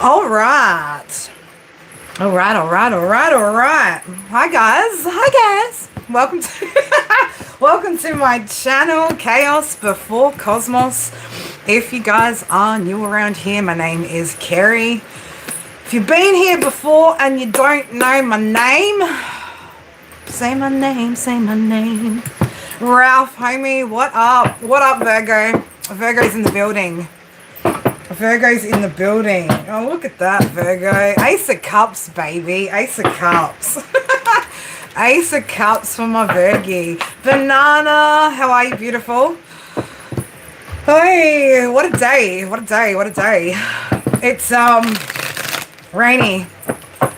All right. All right, all right, all right, all right. Hi guys. Hi guys. Welcome to welcome to my channel, Chaos Before Cosmos. If you guys are new around here, my name is Kerry. If you've been here before and you don't know my name, say my name, say my name. Ralph, homie, what up? What up, Virgo? Virgo's in the building. Virgo's in the building. Oh, look at that, Virgo. Ace of Cups, baby. Ace of Cups. Ace of Cups for my Virgie. Banana, how are you, beautiful? Hey, what a day. What a day. What a day. It's rainy.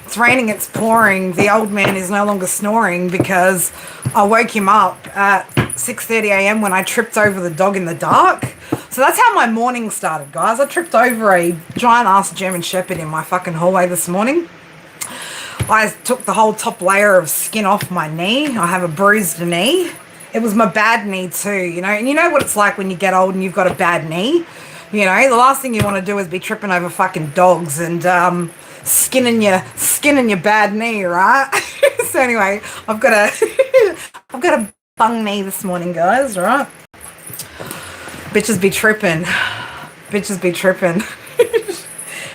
It's raining, it's pouring. The old man is no longer snoring because I woke him up at 6:30 a.m. when I tripped over the dog in the dark. So that's how my morning started, guys. I tripped over a giant-ass German Shepherd in my fucking hallway this morning. I took the whole top layer of skin off my knee. I have a bruised knee. It was my bad knee too, you know. And you know what it's like when you get old and you've got a bad knee? You know, the last thing you want to do is be tripping over fucking dogs and skinning your bad knee, right? So anyway, I've got a bung knee this morning, guys, right? Bitches be tripping. Bitches be tripping.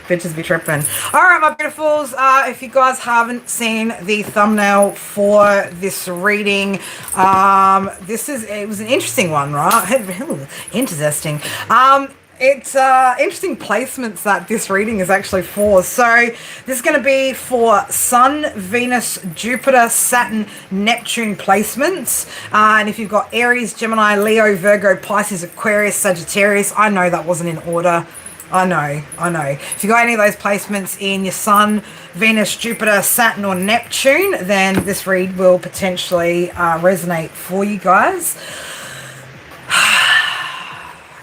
Bitches be tripping. All right, my beautifuls. If you guys haven't seen the thumbnail for this reading, it was an interesting one, right? Interesting. It's interesting placements that this reading is actually for. So this is going to be for Sun, Venus, Jupiter, Saturn, Neptune placements. And if you've got Aries, Gemini, Leo, Virgo, Pisces, Aquarius, Sagittarius, I know that wasn't in order. I know. If you got any of those placements in your Sun, Venus, Jupiter, Saturn, or Neptune, then this read will potentially resonate for you guys.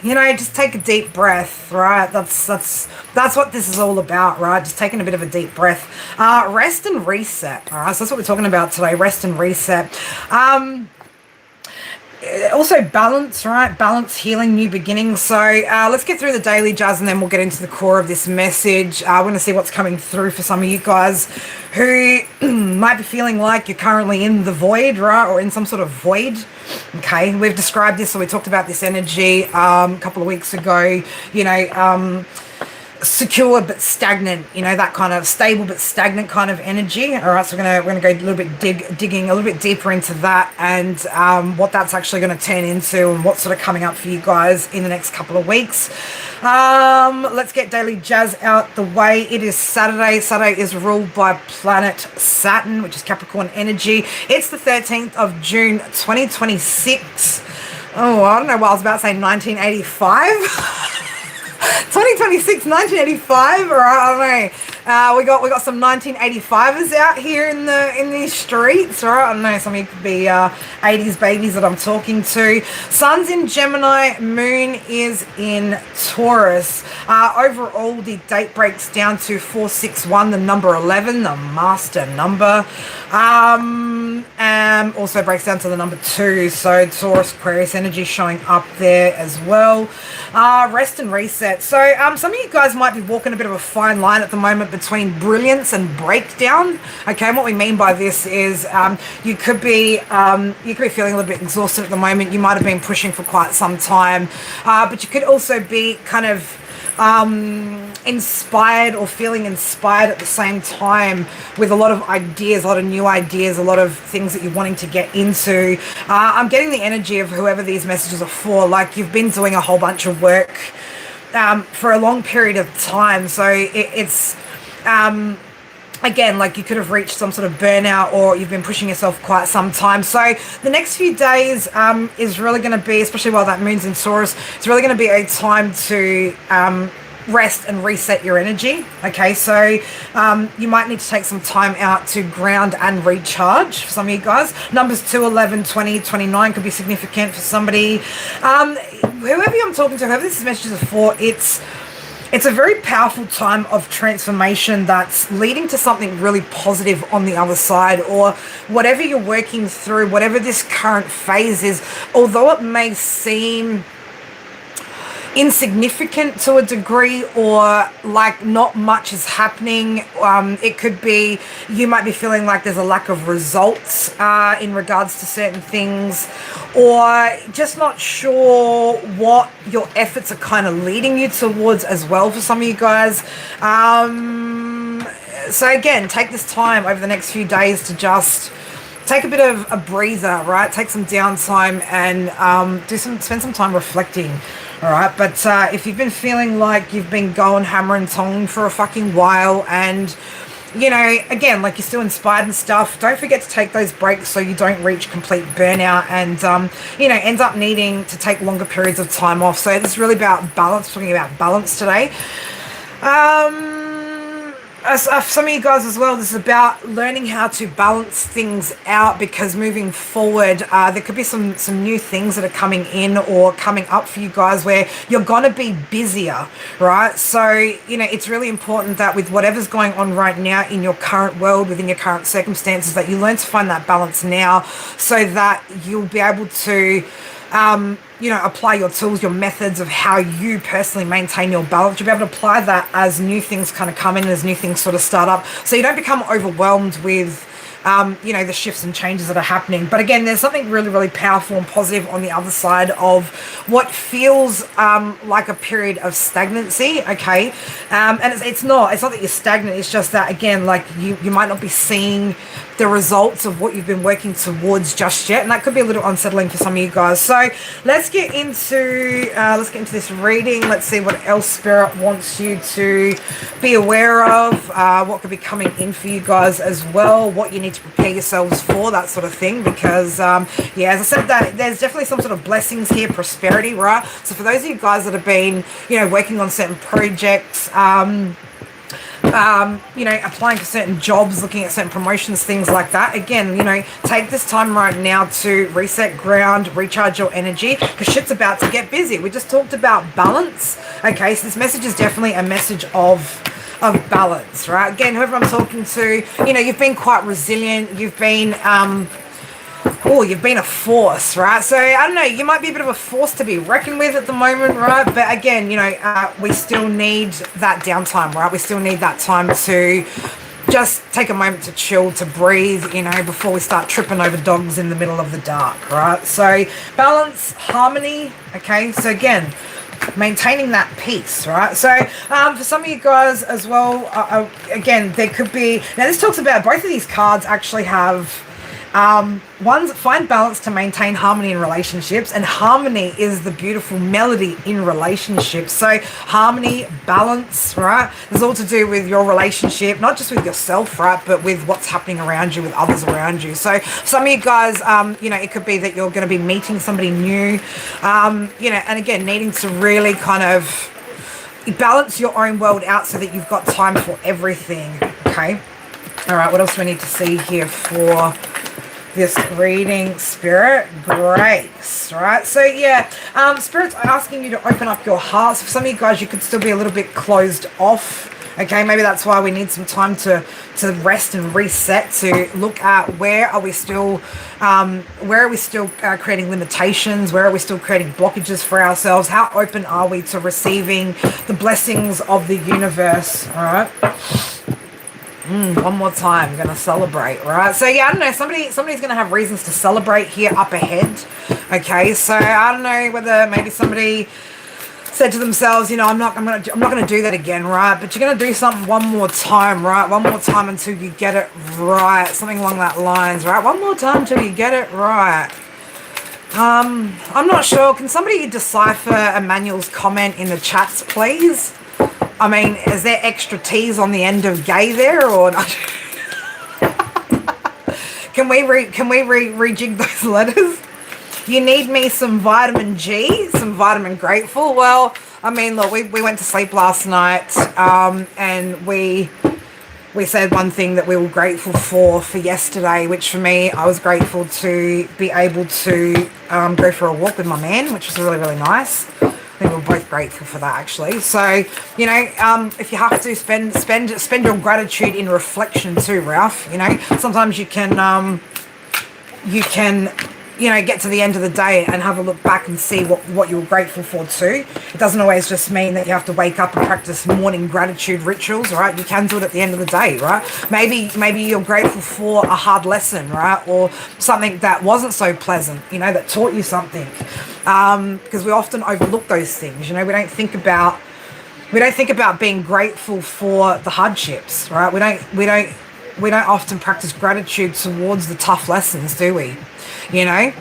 You know, just take a deep breath, right? That's what this is all about, right? Just taking a bit of a deep breath. Rest and reset, all right? So that's what we're talking about today, rest and reset. Also balance, right? Balance, healing, new beginnings. So let's get through the daily jazz and then we'll get into the core of this message. I want to see what's coming through for some of you guys who might be feeling like you're currently in the void, right? Or in some sort of void. Okay, we've described this, so we talked about this energy a couple of weeks ago, you know, secure but stagnant, you know, that kind of stable but stagnant kind of energy. All right, so we're gonna go a little bit digging a little bit deeper into that and what that's actually going to turn into and what's sort of coming up for you guys in the next couple of weeks. Let's get daily jazz out the way. It is Saturday. Saturday is ruled by planet Saturn, which is Capricorn energy. It's the 13th of June 2026. Oh, I don't know what I was about to say, 1985. 2026, 1985, or I don't know. We got some 1985ers out here in these streets, right? I don't know, some of you could be 80s babies that I'm talking to. Sun's in Gemini, Moon is in Taurus. Overall, the date breaks down to 461, the number 11, the master number. And also breaks down to the number 2, so Taurus, Aquarius energy showing up there as well. Rest and reset. So some of you guys might be walking a bit of a fine line at the moment between brilliance and breakdown. Okay, and what we mean by this is you could be feeling a little bit exhausted at the moment. You might have been pushing for quite some time, but you could also be kind of inspired or feeling inspired at the same time with a lot of ideas, a lot of new ideas, a lot of things that you're wanting to get into. I'm getting the energy of whoever these messages are for, like you've been doing a whole bunch of work for a long period of time. So it's again, like you could have reached some sort of burnout or you've been pushing yourself quite some time. So the next few days is really going to be, especially while that moon's in Taurus, it's really going to be a time to rest and reset your energy. Okay, so you might need to take some time out to ground and recharge for some of you guys. Numbers 2, 11, 20, 29 could be significant for somebody. Whoever I'm talking to, whoever this message is for, it's a very powerful time of transformation that's leading to something really positive on the other side, or whatever you're working through, whatever this current phase is, although it may seem insignificant to a degree, or like not much is happening. It could be you might be feeling like there's a lack of results in regards to certain things, or just not sure what your efforts are kind of leading you towards as well for some of you guys. So again, take this time over the next few days to just take a bit of a breather, right? Take some downtime and spend some time reflecting, all right? But if you've been feeling like you've been going hammer and tong for a fucking while, and you know, again, like you're still inspired and stuff, don't forget to take those breaks so you don't reach complete burnout and you know, end up needing to take longer periods of time off. So this is really about balance, talking about balance today. Some of you guys as well, this is about learning how to balance things out, because moving forward, there could be some new things that are coming in or coming up for you guys where you're going to be busier, right? So, you know, it's really important that with whatever's going on right now in your current world, within your current circumstances, that you learn to find that balance now so that you'll be able to you know, apply your tools, your methods of how you personally maintain your balance. You'll be able to apply that as new things kind of come in, as new things sort of start up. So you don't become overwhelmed with, you know, the shifts and changes that are happening. But again, there's something really, really powerful and positive on the other side of what feels like a period of stagnancy, okay? And it's not that you're stagnant. It's just that, again, like you might not be seeing the results of what you've been working towards just yet, and that could be a little unsettling for some of you guys. So let's get into this reading. Let's see what else Spirit wants you to be aware of, what could be coming in for you guys as well, what you need to prepare yourselves for, that sort of thing. Because yeah, as I said, that there's definitely some sort of blessings here, prosperity, right? So for those of you guys that have been, you know, working on certain projects, you know, applying for certain jobs, looking at certain promotions, things like that. Again, you know, take this time right now to reset ground, recharge your energy, because shit's about to get busy. We just talked about balance. Okay, so this message is definitely a message of balance, right? Again, whoever I'm talking to, you know, you've been quite resilient. You've been you've been a force, right? So I don't know, you might be a bit of a force to be reckoned with at the moment, right? But again, you know, we still need that downtime, right? We still need that time to just take a moment to chill, to breathe, you know, before we start tripping over dogs in the middle of the dark, right? So balance, harmony, okay? So again, maintaining that peace, right? So for some of you guys as well, again, there could be, now this talks about, both of these cards actually have one's find balance to maintain harmony in relationships, and harmony is the beautiful melody in relationships. So harmony, balance, right? It's all to do with your relationship, not just with yourself, right, but with what's happening around you, with others around you. So some of you guys, you know, it could be that you're going to be meeting somebody new, you know, and again, needing to really kind of balance your own world out so that you've got time for everything, okay? All right, what else do we need to see here for this reading, Spirit? Grace, right? So yeah, Spirit's asking you to open up your hearts. For some of you guys, you could still be a little bit closed off. Okay, maybe that's why we need some time to rest and reset, to look at where are we still creating limitations, where are we still creating blockages for ourselves, how open are we to receiving the blessings of the universe, all right? One more time, I'm going to celebrate, right? So yeah, I don't know, somebody's going to have reasons to celebrate here up ahead, okay? So I don't know whether maybe somebody said to themselves, you know, I'm not going to do that again, right? But you're going to do something one more time, right? One more time until you get it right, something along that lines, right? One more time until you get it right. I'm not sure. Can somebody decipher Emmanuel's comment in the chats, please? I mean, is there extra T's on the end of gay there, or not? Can we rejig those letters? You need me some vitamin G, some vitamin grateful. Well, I mean, look, we went to sleep last night, and we said one thing that we were grateful for yesterday, which for me, I was grateful to be able to go for a walk with my man, which was really, really nice. I think we're both grateful for that, actually. So, you know, if you have to spend your gratitude in reflection too, Ralph. You know, sometimes you can get to the end of the day and have a look back and see what you were grateful for too. It doesn't always just mean that you have to wake up and practice morning gratitude rituals, right? You can do it at the end of the day, right? Maybe you're grateful for a hard lesson, right? Or something that wasn't so pleasant, that taught you something. Because we often overlook those things, we don't think about being grateful for the hardships, right? We don't often practice gratitude towards the tough lessons, do we? And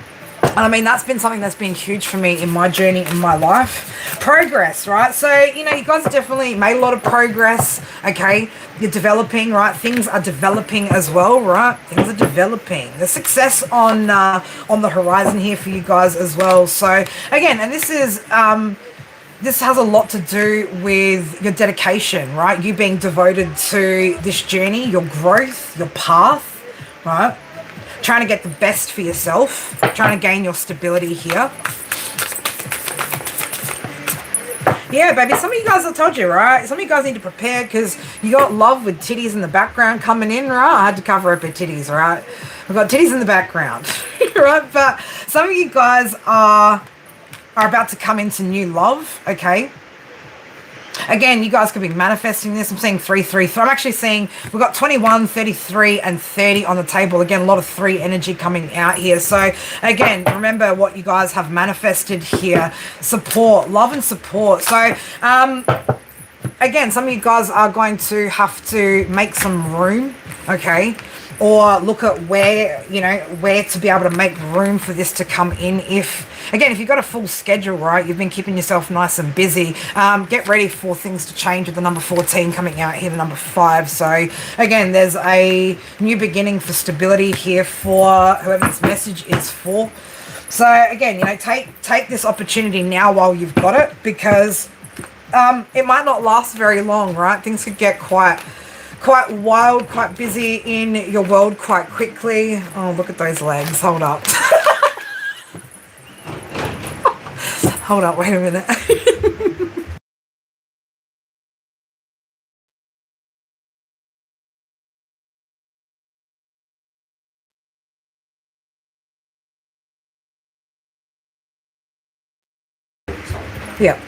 I mean, that's been something that's been huge for me in my journey, in my life. Progress, right? So, you guys have definitely made a lot of progress, okay? You're developing, right? Things are developing as well, right? Things are developing. There's success on the horizon here for you guys as well. So, again, and this has a lot to do with your dedication, right? You being devoted to this journey, your growth, your path, right? Trying to get the best for yourself, trying to gain your stability here. Yeah, baby, some of you guys, I told you, right? Some of you guys need to prepare because you got love with titties in the background coming in, right? I had to cover up her titties, right? We've got titties in the background, right? But some of you guys are about to come into new love, okay? Again, you guys could be manifesting this. I'm seeing 3, 3, 3. I'm actually seeing we've got 21, 33, and 30 on the table. Again, a lot of 3 energy coming out here. So, again, remember what you guys have manifested here. Support, love and support. So, again, some of you guys are going to have to make some room, okay? Or look at where to be able to make room for this to come in. If you've got a full schedule, right, you've been keeping yourself nice and busy, get ready for things to change with the number 14 coming out here, the number 5. So, again, there's a new beginning for stability here for whoever this message is for. So, again, take this opportunity now while you've got it because it might not last very long, right? Things could get quite wild, quite busy in your world quite quickly. Oh, look at those legs. Hold up. Hold up, wait a minute. Yeah.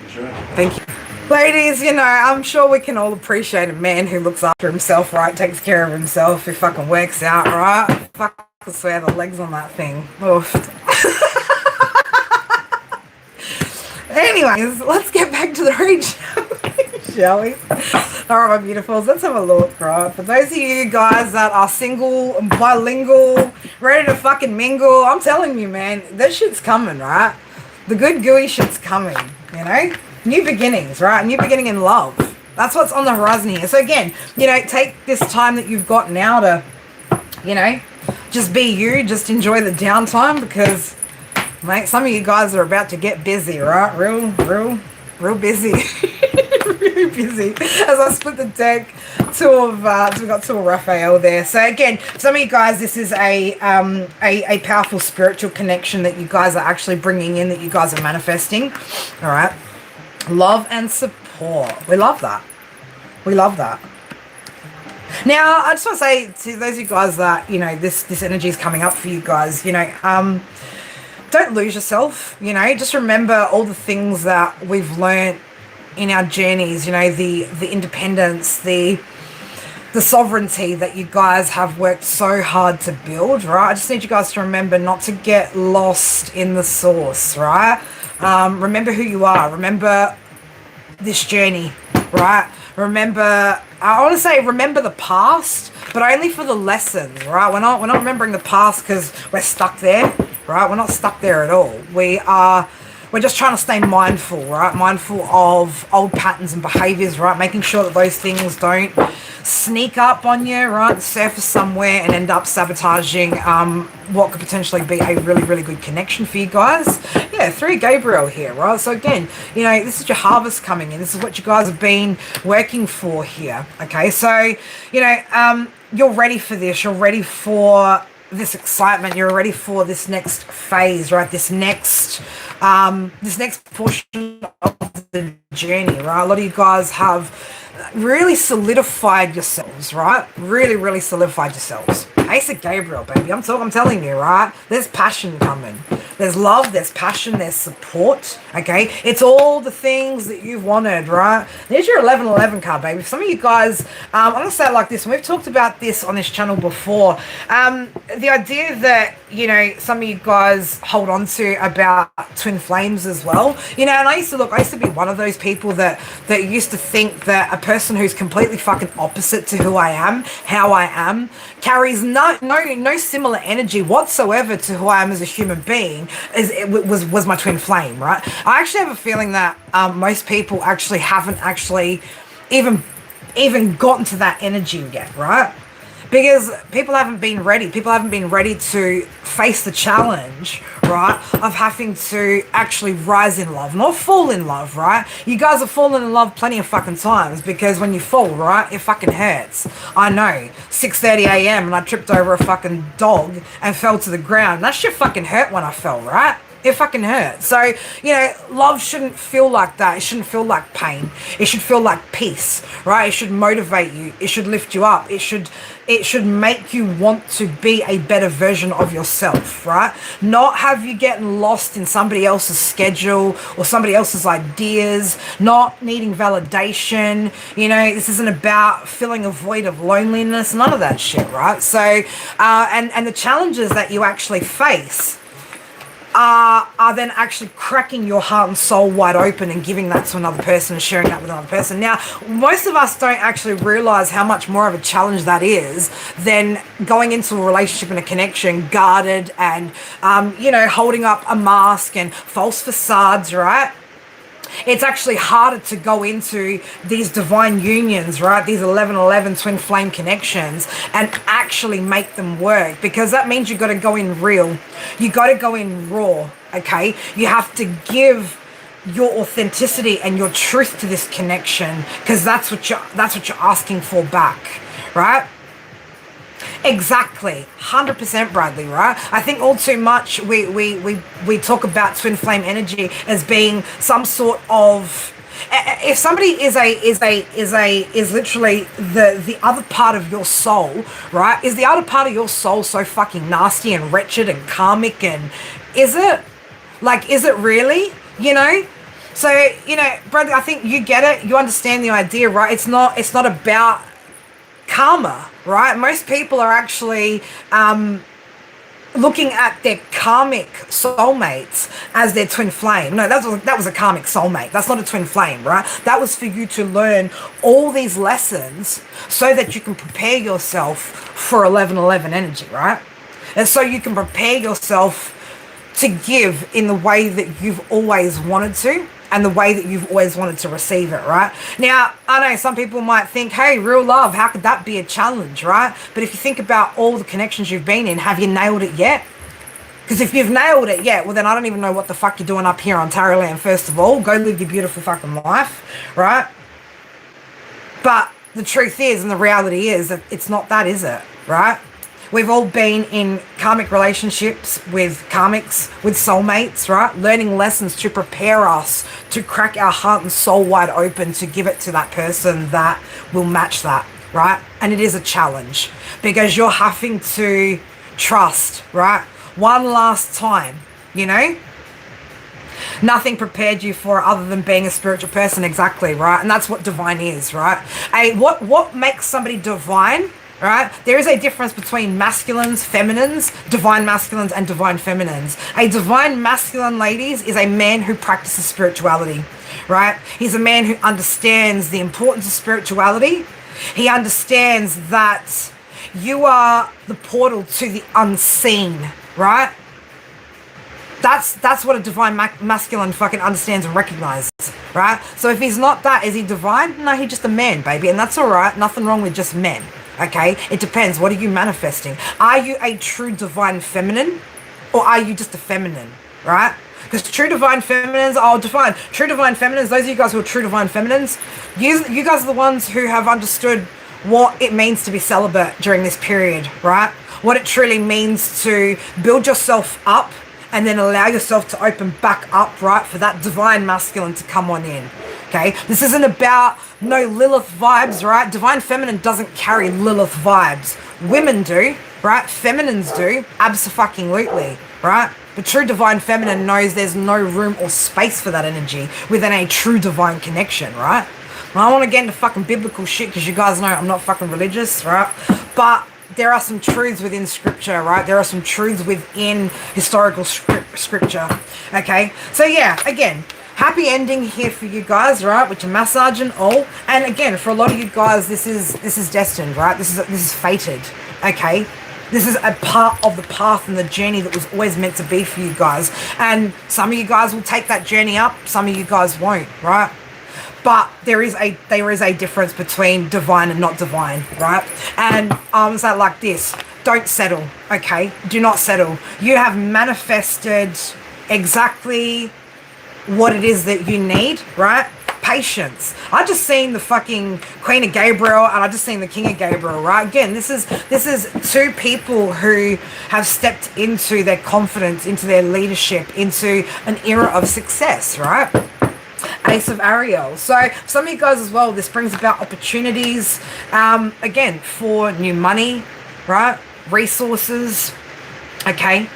Sure. Thank you. Ladies, I'm sure we can all appreciate a man who looks after himself, right? Takes care of himself, who fucking works out, right? Fuck, I swear the legs on that thing. Oof. Anyways, let's get back to the read, shall we? All right, my beautifuls, let's have a look, right? For those of you guys that are single, bilingual, ready to fucking mingle, I'm telling you, man, that shit's coming, right? The good gooey shit's coming, New beginnings, right? New beginning in love. That's what's on the horizon here. So again, take this time that you've got now to, just be you, just enjoy the downtime because, mate, some of you guys are about to get busy, right? Real busy. Really busy. As I split the deck, we got 2 of Raphael there. So again, some of you guys, this is a powerful spiritual connection that you guys are actually bringing in, that you guys are manifesting. All right. Love and support. We love that. We love that. Now, I just want to say to those of you guys that, this energy is coming up for you guys, don't lose yourself, just remember all the things that we've learned in our journeys, the independence, the sovereignty that you guys have worked so hard to build, right? I just need you guys to remember not to get lost in the source, right? Remember who you are. Remember this journey, right? Remember the past, but only for the lessons, right? We're not remembering the past because we're stuck there, right? We're not stuck there at all. We're just trying to stay mindful, right? Mindful of old patterns and behaviors, right? Making sure that those things don't sneak up on you, right? Surface somewhere and end up sabotaging what could potentially be a really, really good connection for you guys. Yeah, 3 Gabriel here, right? So again, this is your harvest coming in. This is what you guys have been working for here, okay? So, you're ready for this. You're ready for this excitement. You're ready for this next phase, right? This next portion of the journey, right? A lot of you guys have really solidified yourselves, right? Really, really solidified yourselves. Ace of Gabriel, baby. I'm telling you, right? There's passion coming. There's love, there's passion, there's support, okay? It's all the things that you've wanted, right? There's your 1111 card, baby. Some of you guys, I'm going to say it like this, and we've talked about this on this channel before. The idea that, you know, some of you guys hold on to about twin flames as well. You know, and I used to be one of those people that used to think that a person who's completely fucking opposite to who I am, how I am, carries no similar energy whatsoever to who I am as a human being, was my twin flame, right? I actually have a feeling that most people actually haven't even gotten to that energy yet, right? Because people haven't been ready. People haven't been ready to face the challenge, right, of having to actually rise in love, not fall in love, right? You guys have fallen in love plenty of fucking times, because when you fall, right, it fucking hurts. I know. 6:30 a.m. and I tripped over a fucking dog and fell to the ground. That shit fucking hurt when I fell, right? It fucking hurts. So, you know, love shouldn't feel like that. It shouldn't feel like pain. It should feel like peace, right? It should motivate you. It should lift you up. It should make you want to be a better version of yourself, right? Not have you getting lost in somebody else's schedule or somebody else's ideas, not needing validation. You know, this isn't about filling a void of loneliness, none of that shit, right? So, and the challenges that you actually face are then actually cracking your heart and soul wide open and giving that to another person and sharing that with another person. Now, most of us don't actually realize how much more of a challenge that is than going into a relationship and a connection guarded and, you know, holding up a mask and false facades, right? It's actually harder to go into these divine unions, right? These 1111 twin flame connections and actually make them work, because that means you got to go in real. You got to go in raw, okay? You have to give your authenticity and your truth to this connection, because that's what you're asking for back, right? Exactly, 100% Bradley, right? I think all too much we talk about twin flame energy as being some sort of, if somebody is literally the other part of your soul, right? Is the other part of your soul so fucking nasty and wretched and karmic, and is it really, you know? So, you know, Bradley, I think you get it, you understand the idea, right? It's not about karma, right? Most people are actually looking at their karmic soulmates as their twin flame. No, that was a karmic soulmate. That's not a twin flame, right? That was for you to learn all these lessons so that you can prepare yourself for 1111 energy, right? And so you can prepare yourself to give in the way that you've always wanted to, and the way that you've always wanted to receive it, right? Now, I know some people might think, hey, real love, how could that be a challenge, right? But if you think about all the connections you've been in, have you nailed it yet? Because if you've nailed it yet, well, then I don't even know what the fuck you're doing up here on Tarot Land, first of all. Go live your beautiful fucking life, right? But the truth is, and the reality is, that it's not that, is it, right? We've all been in karmic relationships with karmics, with soulmates, right? Learning lessons to prepare us to crack our heart and soul wide open to give it to that person that will match that, right? And it is a challenge, because you're having to trust, right? One last time, you know? Nothing prepared you for other than being a spiritual person, exactly, right? And that's what divine is, right? What makes somebody divine? Right? There is a difference between masculines, feminines, divine masculines, and divine feminines. A divine masculine, ladies, is a man who practices spirituality, right? He's a man who understands the importance of spirituality. He understands that you are the portal to the unseen, right? That's what a divine masculine fucking understands and recognizes, right? So if he's not that, is he divine? No, he's just a man, baby, and that's all right. Nothing wrong with just men. Okay, it depends. What are you manifesting? Are you a true divine feminine, or are you just a feminine, right? Because true divine feminines, true divine feminines, those of you guys who are true divine feminines, you guys are the ones who have understood what it means to be celibate during this period, right? What it truly means to build yourself up and then allow yourself to open back up, right, for that divine masculine to come on in. Okay, this isn't about no Lilith vibes, right? Divine feminine doesn't carry Lilith vibes. Women do, right? Feminines do, abso-fucking-lutely, right? The true divine feminine knows there's no room or space for that energy within a true divine connection, right? And I don't want to get into fucking biblical shit because you guys know I'm not fucking religious, right? But there are some truths within scripture, right? There are some truths within historical scripture, okay? So yeah, again, happy ending here for you guys, right? With your massage and all. And again, for a lot of you guys, this is destined, right? This is fated, okay? This is a part of the path and the journey that was always meant to be for you guys. And some of you guys will take that journey up, some of you guys won't, right? But there is a difference between divine and not divine, right? And I'm saying like this, don't settle, okay? Do not settle. You have manifested exactly what it is that you need, right? Patience. I just seen the fucking Queen of Gabriel and I just seen the King of Gabriel, right? Again, this is two people who have stepped into their confidence, into their leadership, into an era of success, right? Ace of Ariel. So some of you guys as well, this brings about opportunities, again, for new money, right? Resources, okay?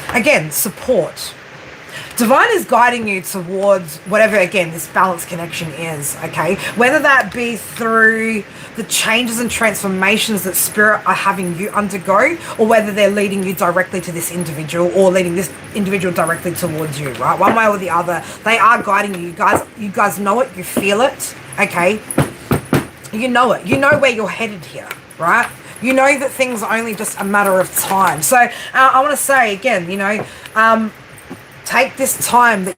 Again, support. Divine is guiding you towards whatever, again, this balanced connection is, okay? Whether that be through the changes and transformations that spirit are having you undergo, or whether they're leading you directly to this individual or leading this individual directly towards you, right? One way or the other, they are guiding you. You guys know it, you feel it, okay? You know it. You know where you're headed here, right? You know that things are only just a matter of time. So I want to say again, you know, take this time that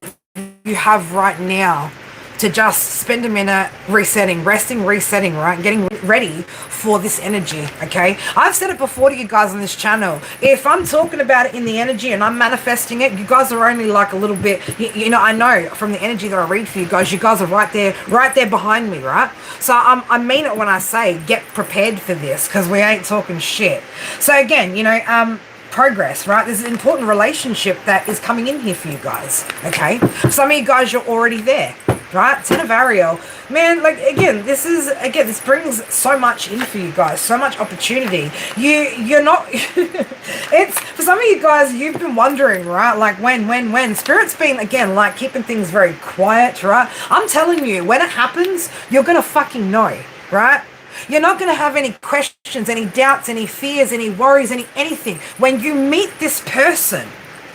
you have right now to just spend a minute resetting, resting, resetting, right? Getting ready for this energy, okay? I've said it before to you guys on this channel. If I'm talking about it in the energy and I'm manifesting it, you guys are only like a little bit, you know, I know from the energy that I read for you guys are right there behind me, right? So I mean it when I say get prepared for this because we ain't talking shit. So again, you know, progress, right? There's an important relationship that is coming in here for you guys, okay? Some of you guys, you're already there, right? Ten of Ariel. Man, like, again, this brings so much in for you guys, so much opportunity. You're not, it's, for some of you guys, you've been wondering, right? Like, when? Spirit's been, again, like, keeping things very quiet, right? I'm telling you, when it happens, you're gonna fucking know, right? You're not going to have any questions, any doubts, any fears, any worries, anything. When you meet this person,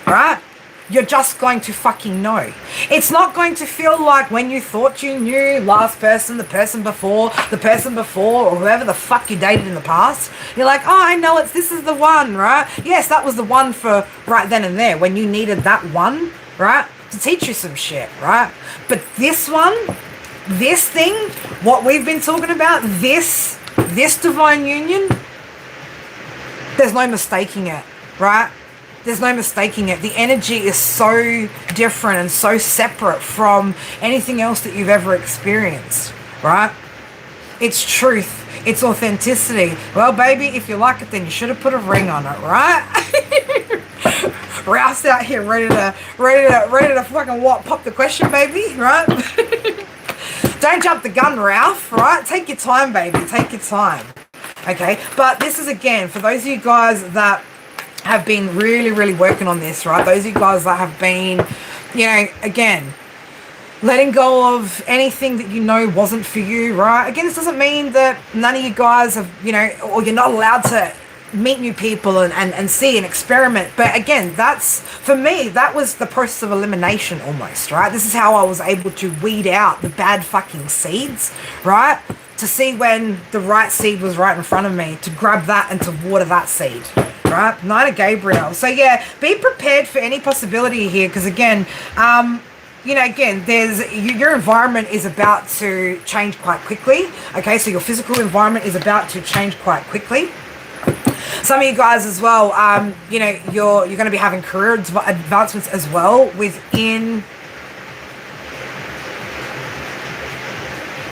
right, you're just going to fucking know. It's not going to feel like when you thought you knew last person, the person before, or whoever the fuck you dated in the past. You're like, oh, I know this is the one, right? Yes, that was the one for right then and there when you needed that one, right, to teach you some shit, right? But this one, this thing, what we've been talking about, this divine union, there's no mistaking it, right? There's no mistaking it. The energy is so different and so separate from anything else that you've ever experienced, right? It's truth. It's authenticity. Well, baby, if you like it, then you should have put a ring on it, right? Ralph's out here ready to fucking what? Pop the question, baby, right? Don't jump the gun, Ralph, right? Take your time, baby. Take your time. Okay? But this is, again, for those of you guys that have been really, really working on this, right? Those of you guys that have been, you know, again, letting go of anything that you know wasn't for you, right? Again, this doesn't mean that none of you guys have, you know, or you're not allowed to meet new people and see and experiment. But again, that's, for me, that was the process of elimination almost, right? This is how I was able to weed out the bad fucking seeds, right? To see when the right seed was right in front of me, to grab that and to water that seed, right? Knight of Gabriel. So yeah, be prepared for any possibility here, because again, you know, again, your environment is about to change quite quickly, okay? So your physical environment is about to change quite quickly. Some of you guys as well, you know, you're going to be having career advancements as well within...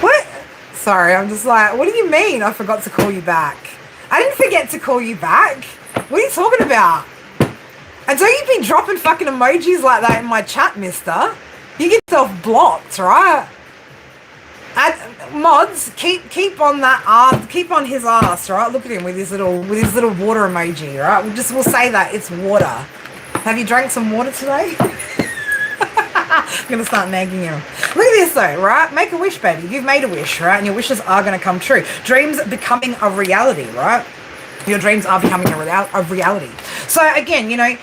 What? Sorry, I'm just like, what do you mean I forgot to call you back? I didn't forget to call you back. What are you talking about? And don't you be dropping fucking emojis like that in my chat, mister. You get yourself blocked, right? Mods, keep on that keep on his ass, right? Look at him with his little water emoji, right? We'll say that it's water. Have you drank some water today? I'm gonna start nagging him. Look at this though, right? Make a wish, baby. You've made a wish, right? And your wishes are gonna come true. Dreams becoming a reality, right? Your dreams are becoming a reality. So again,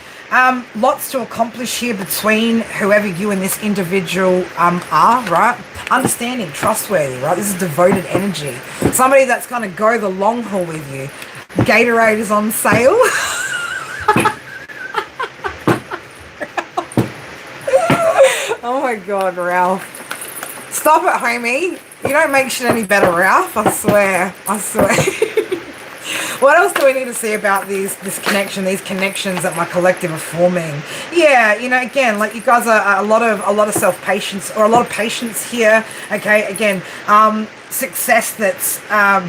lots to accomplish here between whoever you and this individual are, right? Understanding, trustworthy, right? This is devoted energy. Somebody that's going to go the long haul with you. Gatorade is on sale. Oh my God, Ralph. Stop it, homie. You don't make shit any better, Ralph. I swear. What else do we need to see about these connections that my collective are forming? Yeah, again, like you guys are a lot of self-patience, or a lot of patience here. Okay, again, success that's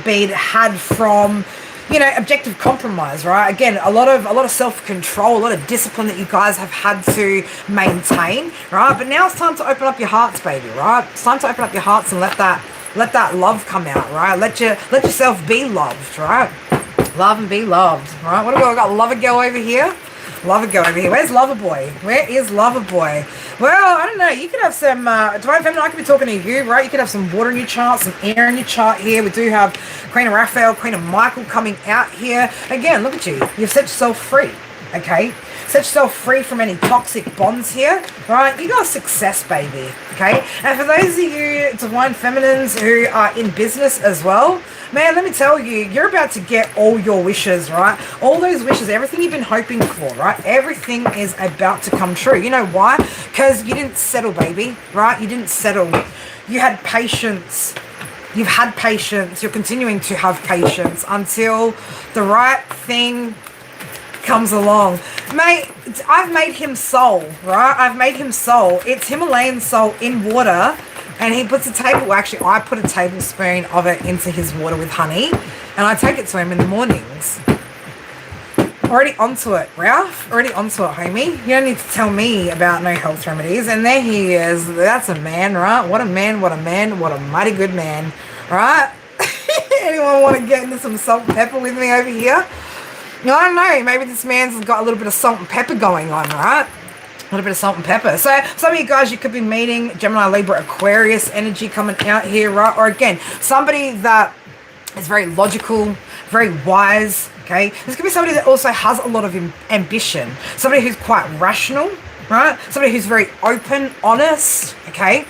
been had from objective compromise, right? Again, a lot of self-control, a lot of discipline that you guys have had to maintain, right? But now it's time to open up your hearts, baby, right? It's time to open up your hearts and let that love come out, right? Let yourself be loved, right? Love and be loved, right? What have we got? Lover girl over here. Lover girl over here. Where's Lover boy? Where is Lover boy? Well, I don't know. You could have some, Divine Feminine, I could be talking to you, right? You could have some water in your chart, some air in your chart here. We do have Queen of Raphael, Queen of Michael coming out here. Again, look at you. You've set yourself free, okay? Set yourself free from any toxic bonds here, right? You got success, baby, okay? And for those of you Divine Feminines who are in business as well, man, let me tell you, you're about to get all your wishes, right? All those wishes, everything you've been hoping for, right? Everything is about to come true. You know why? Because you didn't settle, baby, right? You didn't settle. You had patience. You've had patience. You're continuing to have patience until the right thing comes along. Mate, I've made him soul, right? I've made him soul. It's Himalayan soul in water. And he puts I put a tablespoon of it into his water with honey, and I take it to him in the mornings. Already onto it, Ralph. Already onto it, homie. You don't need to tell me about no health remedies. And there he is. That's a man, right? What a man, what a man, what a mighty good man, right? Anyone want to get into some salt and pepper with me over here? I don't know. Maybe this man's got a little bit of salt and pepper going on, right? A little bit of salt and pepper. So some of you guys, you could be meeting Gemini, Libra, Aquarius energy coming out here, right? Or again, somebody that is very logical, very wise, okay? This could be somebody that also has a lot of ambition. Somebody who's quite rational, right? Somebody who's very open, honest, okay?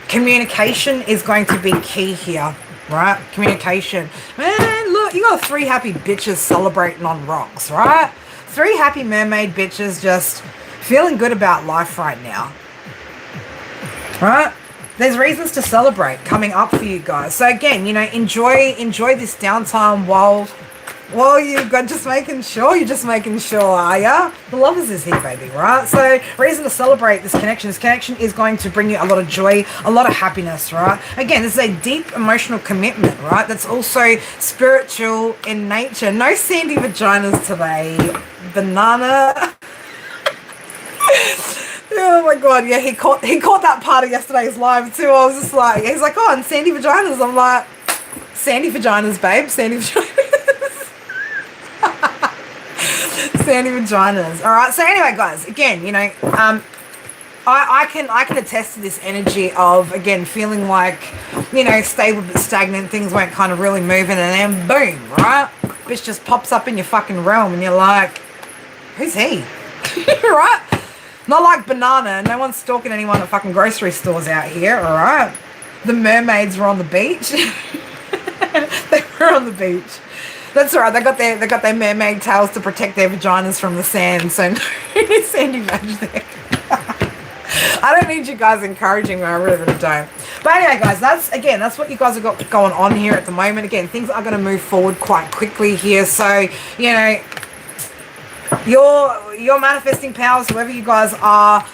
Communication is going to be key here, right? Communication. Man, look, you got 3 happy bitches celebrating on rocks, right? 3 happy mermaid bitches just feeling good about life right now, right? There's reasons to celebrate coming up for you guys. So again, enjoy this downtime while you've got you're just making sure, are ya? The lovers is here, baby, right? So reason to celebrate this connection. This connection is going to bring you a lot of joy, a lot of happiness, right? Again, this is a deep emotional commitment, right? That's also spiritual in nature. No sandy vaginas today. Banana. Oh my God, yeah, he caught that part of yesterday's live too. I was just like, he's like, oh, and sandy vaginas. I'm like, sandy vaginas, babe, sandy vaginas. Sandy vaginas. All right. So anyway, guys, again, I can attest to this energy of, again, feeling like, stable but stagnant. Things weren't kind of really moving, and then boom, right? Bitch just pops up in your fucking realm, and you're like, who's he? Right? Not like Banana. No one's stalking anyone at fucking grocery stores out here, all right? The mermaids were on the beach. They were on the beach. That's all right. They got their mermaid tails to protect their vaginas from the sand. So no sandy vag there. I don't need you guys encouraging me. I really don't. But anyway, guys, that's what you guys have got going on here at the moment. Again, things are going to move forward quite quickly here. So, your manifesting powers, whoever you guys are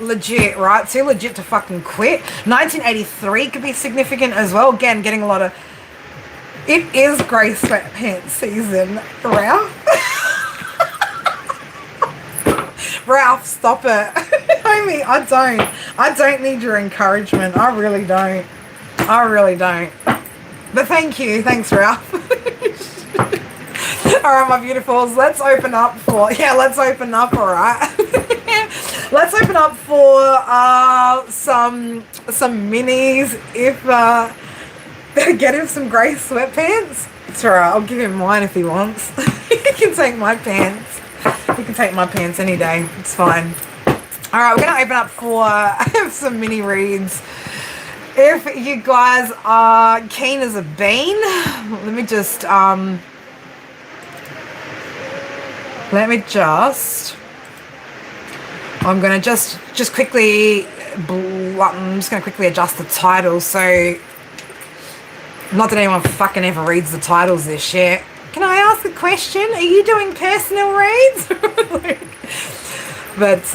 legit, right? Too legit to fucking quit. 1983 could be significant as well. Again, getting a lot of... It is grey sweatpants season, Ralph. Ralph, stop it. I Amy, I don't need your encouragement. I really don't. I really don't. But thank you. Thanks, Ralph. All right, my beautifuls. Let's open up for... Yeah, let's open up, all right? Let's open up for some minis. If... get him some grey sweatpants. It's all right. I'll give him mine if he wants. He can take my pants. He can take my pants any day. It's fine. All right, we're going to open up for some mini reads. If you guys are keen as a bean, let me just I'm going to just quickly, I'm just going to quickly adjust the title. So, not that anyone fucking ever reads the titles this shit. Can I ask a question? Are you doing personal reads? But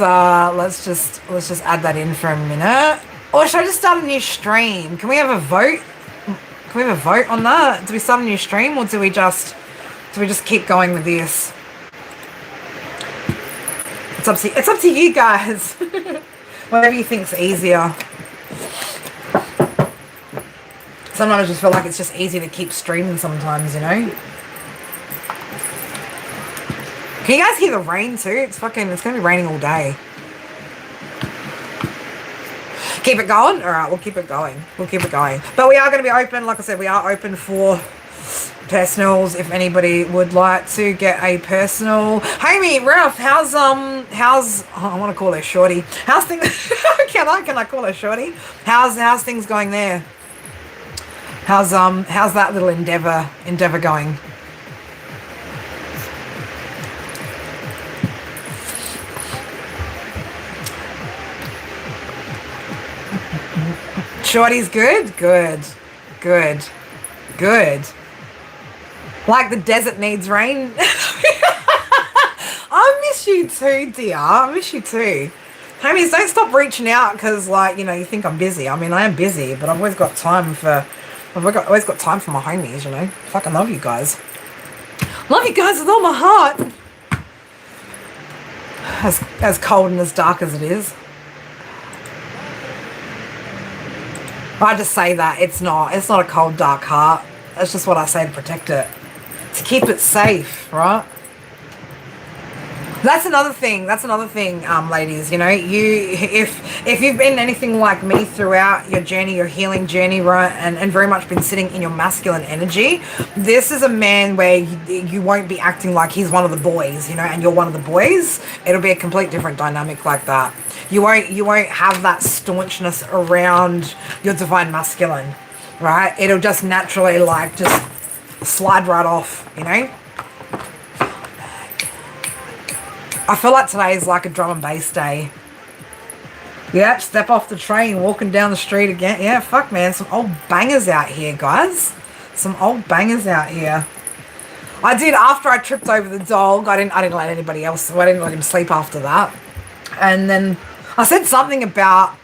let's just add that in for a minute. Or should I just start a new stream? Can we have a vote? Can we have a vote on that? Do we start a new stream, or do we just keep going with this? It's up to you guys. Whatever you think's easier. Sometimes I just feel like it's just easy to keep streaming sometimes, you know? Can you guys hear the rain too? It's gonna be raining all day. Keep it going? All right, we'll keep it going. We'll keep it going. But we are going to be open, like I said, we are open for personals if anybody would like to get a personal. Hey, me, Ralph, how's I want to call her Shorty. How's things? Can I call her Shorty? How's things going there? How's that little endeavor going? Shorty's good? Good. Like the desert needs rain. I miss you too, dear. I miss you too. Homies, don't stop reaching out because, like, you know, you think I'm busy. I mean, I am busy, but I've always got time for my homies, you know. Fucking love you guys. Love you guys with all my heart. As cold and as dark as it is. I just say that it's not a cold, dark heart. That's just what I say to protect it, to keep it safe, right? That's another thing, ladies. You know, if you've been anything like me throughout your journey, your healing journey, right, and very much been sitting in your masculine energy, this is a man where you won't be acting like he's one of the boys, you know, and you're one of the boys. It'll be a complete different dynamic like that. You won't have that staunchness around your divine masculine, right? It'll just naturally, like, just slide right off, you know? I feel like today is like a drum and bass day. Yep, step off the train, walking down the street again. Yeah, fuck, man, some old bangers out here, guys. Some old bangers out here. I did, after I tripped over the dog, I didn't let anybody else, I didn't let him sleep after that. And then I said something about,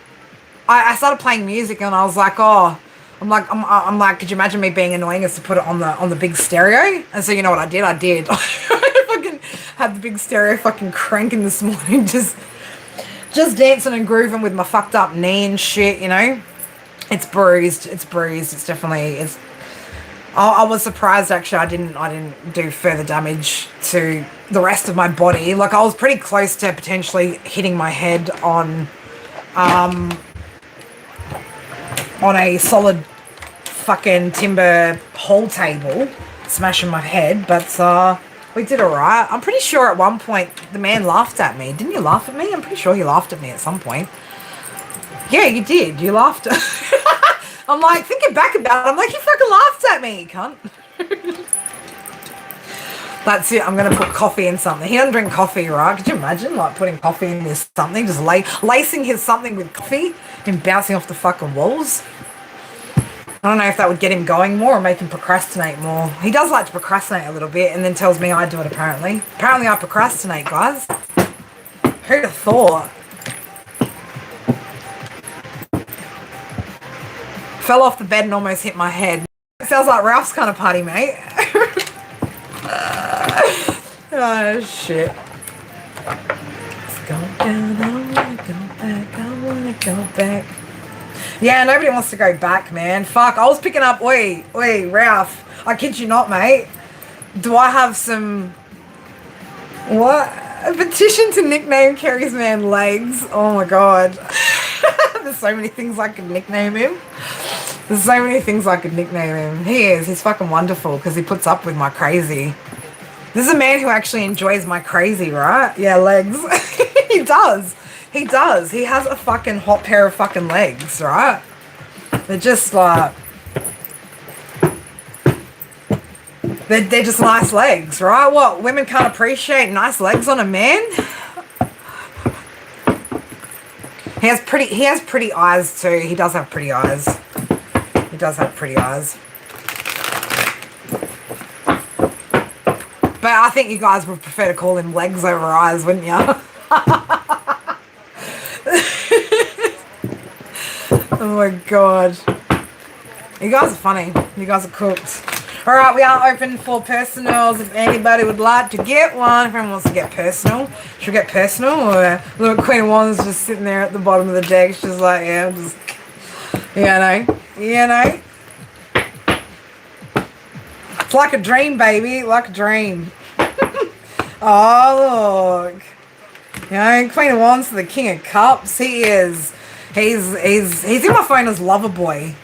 I started playing music and I was like, oh, I'm like, could you imagine me being annoying as to put it on the big stereo? And so you know what I did? I fucking had the big stereo fucking cranking this morning, just dancing and grooving with my fucked up knee and shit, you know? It's bruised. It's definitely, I was surprised actually I didn't do further damage to the rest of my body. Like, I was pretty close to potentially hitting my head on a solid fucking timber hall table, smashing my head, but we did alright. I'm pretty sure at one point the man laughed at me. Didn't you laugh at me? I'm pretty sure he laughed at me at some point. Yeah, you did. You laughed. I'm like, thinking back about it, I'm like, you fucking laughed at me, cunt. That's it. I'm going to put coffee in something. He doesn't drink coffee, right? Could you imagine, like, putting coffee in his something, just lacing his something with coffee and bouncing off the fucking walls? I don't know if that would get him going more or make him procrastinate more. He does like to procrastinate a little bit and then tells me I do it, apparently. Apparently I procrastinate, guys. Who'd have thought? Fell off the bed and almost hit my head. It sounds like Ralph's kind of party, mate. Oh, shit. Let's go down, I wanna go back. I wanna go back. Yeah, nobody wants to go back, man. Fuck, I was picking up, oi, Ralph. I kid you not, mate. Do I have some... What? A petition to nickname Kerry's man Legs. Oh my god. There's so many things I could nickname him. There's so many things I could nickname him. He's fucking wonderful because he puts up with my crazy. This is a man who actually enjoys my crazy, right? Yeah, Legs. He does. He does. He has a fucking hot pair of fucking legs, right? They're just like... They're just nice legs, right? What? Women can't appreciate nice legs on a man? He has pretty eyes too. He does have pretty eyes. He does have pretty eyes. But I think you guys would prefer to call him legs over eyes, wouldn't you? Oh my god. You guys are funny. You guys are cooked. Alright, we are open for personals if anybody would like to get one. If anyone wants to get personal. Should we get personal? Or little Queen of Wands just sitting there at the bottom of the deck. She's like, yeah, I'm just... You know? It's like a dream, baby. Like a dream. Oh, look. You know, Queen of Wands to the King of Cups. He is... He's in my phone as Loverboy.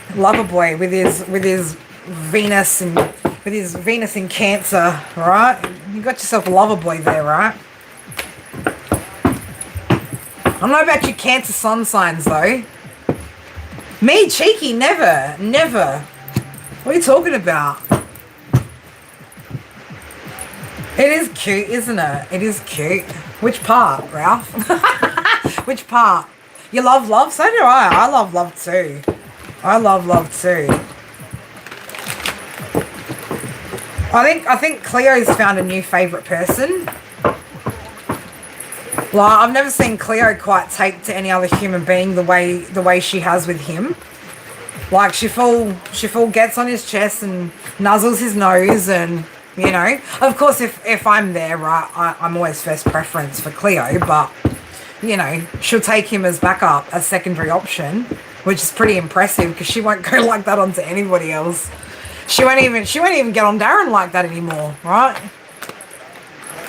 Loverboy with his Venus in Cancer, right? You got yourself a Loverboy there, right? I don't know about your Cancer sun signs though. Me, cheeky, never. What are you talking about? It is cute, isn't it? It is cute. Which part, Ralph? Which part? You love love? So do I. I love love too. I love love too. I think Cleo's found a new favourite person. Like, I've never seen Cleo quite take to any other human being the way she has with him. Like, she full gets on his chest and nuzzles his nose, and you know, of course if I'm there, right, I'm always first preference for Cleo, but you know, she'll take him as backup, as secondary option, which is pretty impressive because she won't go like that onto anybody else. She won't even get on Darren like that anymore, right?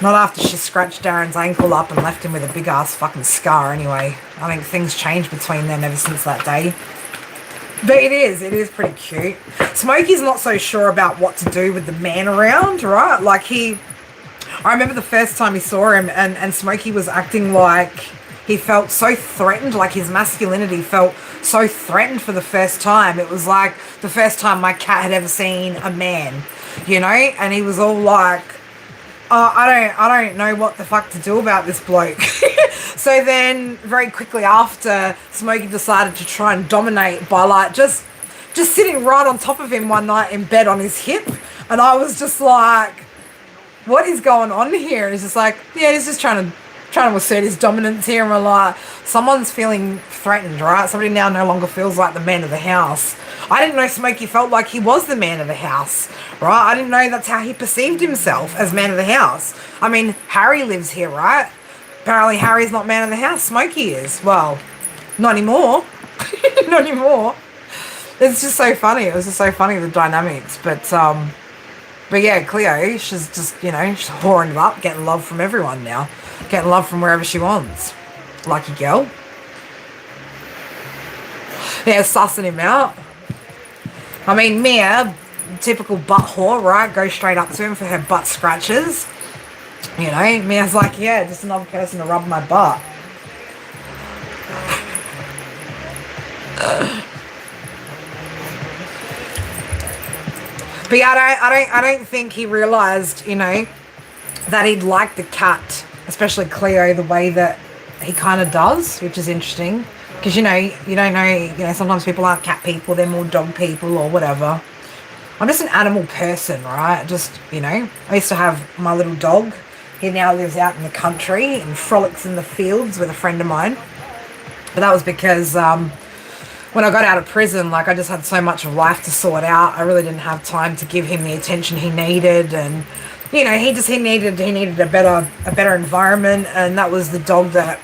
Not after she scratched Darren's ankle up and left him with a big ass fucking scar anyway. I think things changed between them ever since that day. But it is pretty cute. Smokey's not so sure about what to do with the man around, right? Like I remember the first time he saw him and Smokey was acting like he felt so threatened, like his masculinity felt so threatened for the first time. It was like the first time my cat had ever seen a man, you know? And he was all like, oh, I don't know what the fuck to do about this bloke. So then very quickly after, Smokey decided to try and dominate by like just sitting right on top of him one night in bed on his hip. And I was just like, what is going on here? And he's just like, yeah, he's just trying to assert his dominance here. And we're like, someone's feeling threatened, right? Somebody now no longer feels like the man of the house. I didn't know Smokey felt like he was the man of the house, right? I didn't know that's how he perceived himself, as man of the house. I mean, Harry lives here, right? Apparently Harry's not man of the house. Smokey is. Well, not anymore. Not anymore. It's just so funny. It was just so funny, the dynamics. But yeah, Cleo, she's just, you know, she's whoring it up, getting love from everyone now. Getting love from wherever she wants. Lucky girl. Yeah, sussing him out. I mean, Mia, typical butt whore, right? Go straight up to him for her butt scratches. You know, Mia's like, yeah, just another person to rub my butt. But yeah, I don't think he realised, you know, that he'd like the cat, especially Cleo, the way that he kind of does, which is interesting. Because, you know, you don't know, you know, sometimes people aren't cat people, they're more dog people or whatever. I'm just an animal person, right? Just, you know, I used to have my little dog. He now lives out in the country and frolics in the fields with a friend of mine. But that was because when I got out of prison, like, I just had so much of life to sort out. I really didn't have time to give him the attention he needed, and you know, he needed a better environment, and that was the dog that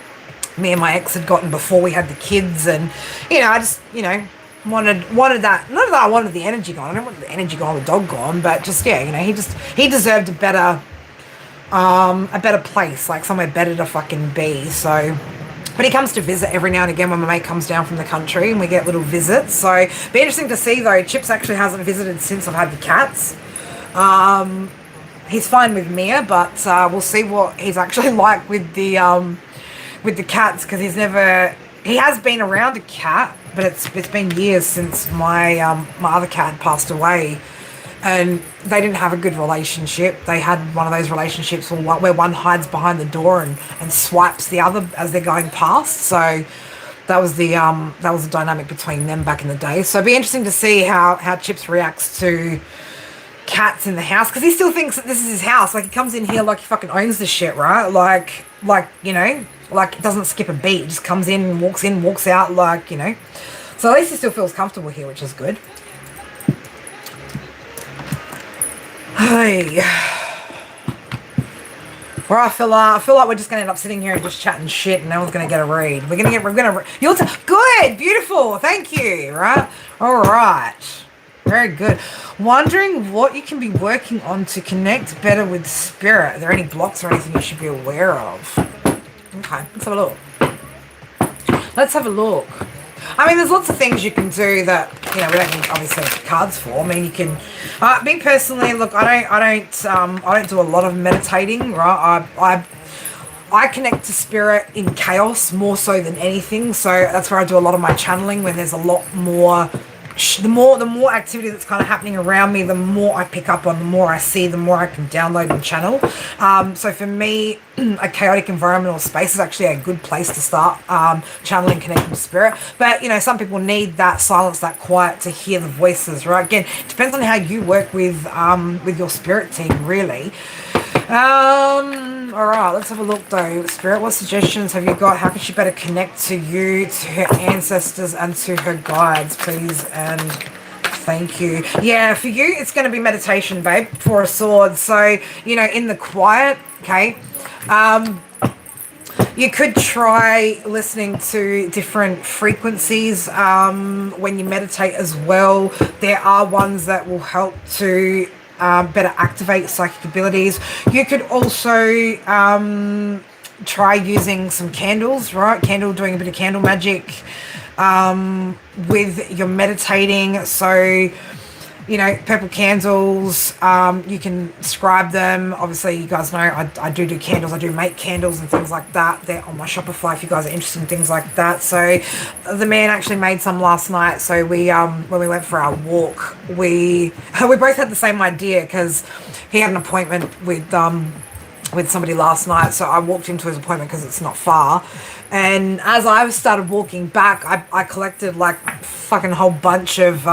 me and my ex had gotten before we had the kids. And, I just, wanted that. Not that I wanted the energy gone. I don't want the energy gone, the dog gone, but just, he deserved a better place, like somewhere better to fucking be. So, but he comes to visit every now and again when my mate comes down from the country, and we get little visits. So be interesting to see though. Chips actually hasn't visited since I've had the cats. He's fine with Mia, but we'll see what he's actually like with the cats, because he has been around a cat, but it's been years since my other cat passed away. And they didn't have a good relationship. They had one of those relationships where one hides behind the door and swipes the other as they're going past. So that was the dynamic between them back in the day. So it'd be interesting to see how Chips reacts to cats in the house, because he still thinks that this is his house. Like, he comes in here like he fucking owns the shit, right? Like it doesn't skip a beat. He just comes in, walks out, So at least he still feels comfortable here, which is good. Hey, well, I feel like we're just gonna end up sitting here and just chatting shit, and no one's gonna get a read. Good, beautiful, thank you. Right, all right, very good. Wondering what you can be working on to connect better with spirit. Are there any blocks or anything you should be aware of? Okay, let's have a look. I mean, there's lots of things you can do that, we don't need, obviously, cards for. I mean, you can, me personally, look, I don't do a lot of meditating, right? I connect to spirit in chaos more so than anything. So that's where I do a lot of my channeling, when there's a lot more, the more activity that's kind of happening around me, the more I pick up on, the more I see, the more I can download and channel. So for me, a chaotic environment or space is actually a good place to start channeling, connecting with spirit. But some people need that silence, that quiet, to hear the voices, right? Again, it depends on how you work with your spirit team, really. All right, let's have a look though. Spirit, what suggestions have you got? How can she better connect to you, to her ancestors, and to her guides, please? And thank you. Yeah, for you, it's going to be meditation, babe, for a sword. So, in the quiet, okay, you could try listening to different frequencies when you meditate as well. There are ones that will help to better activate psychic abilities. You could also try using some candles, right? Doing a bit of candle magic with your meditating. So, purple candles, you can scribe them. Obviously, you guys know I do candles. I do make candles and things like that. They're on my Shopify if you guys are interested in things like that. So the man actually made some last night. So we, when we went for our walk, we both had the same idea, because he had an appointment with somebody last night. So I walked into his appointment because it's not far. And as I started walking back, I collected like fucking a whole bunch of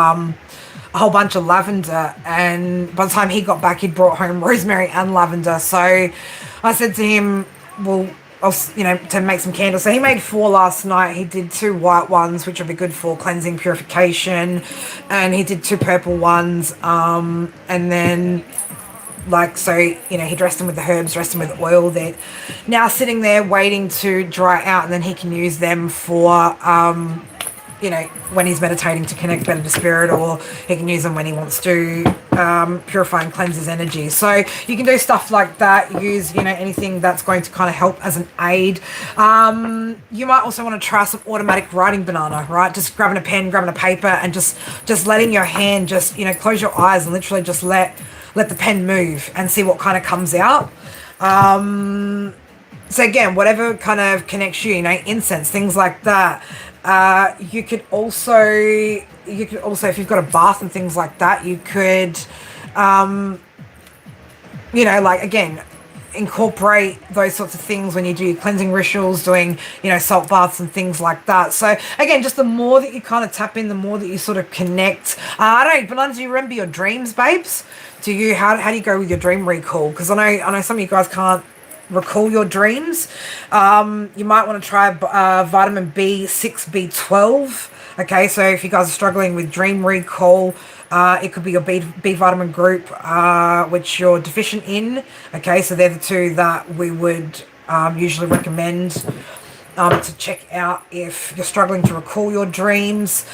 lavender, and by the time he got back, he'd brought home rosemary and lavender. So I said to him, well, to make some candles. So he made 4 last night. He did 2 white ones, which would be good for cleansing, purification, and he did 2 purple ones, and then he dressed them with the herbs, dressed them with oil. They're now sitting there waiting to dry out, and then he can use them for when he's meditating to connect better to spirit, or he can use them when he wants to purify and cleanse his energy. So you can do stuff like that. Use, anything that's going to kind of help as an aid. You might also want to try some automatic writing banana, right? Just grabbing a pen, grabbing a paper, and just letting your hand just, close your eyes and literally just let the pen move and see what kind of comes out. So again, whatever kind of connects you, incense, things like that. You could also, if you've got a bath and things like that, you could, again, incorporate those sorts of things when you do cleansing rituals, doing, salt baths and things like that. So again, just the more that you kind of tap in, the more that you sort of connect. Bananas, do you remember your dreams, babes? Do you, how do you go with your dream recall? Because I know some of you guys can't recall your dreams. You might want to try vitamin B6, B12. Okay, so if you guys are struggling with dream recall, it could be your B vitamin group, which you're deficient in. Okay, so they're the 2 that we would usually recommend. to check out if you're struggling to recall your dreams,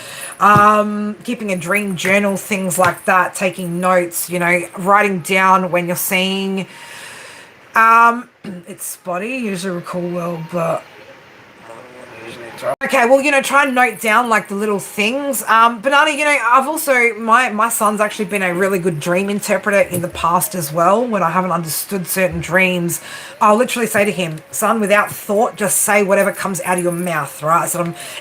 keeping a dream journal, things like that, taking notes, writing down when you're seeing. It's spotty, usually recall well, but okay, well, try and note down like the little things. Banana, I've also, my son's actually been a really good dream interpreter in the past as well. When I haven't understood certain dreams, I'll literally say to him, son, without thought, just say whatever comes out of your mouth, right?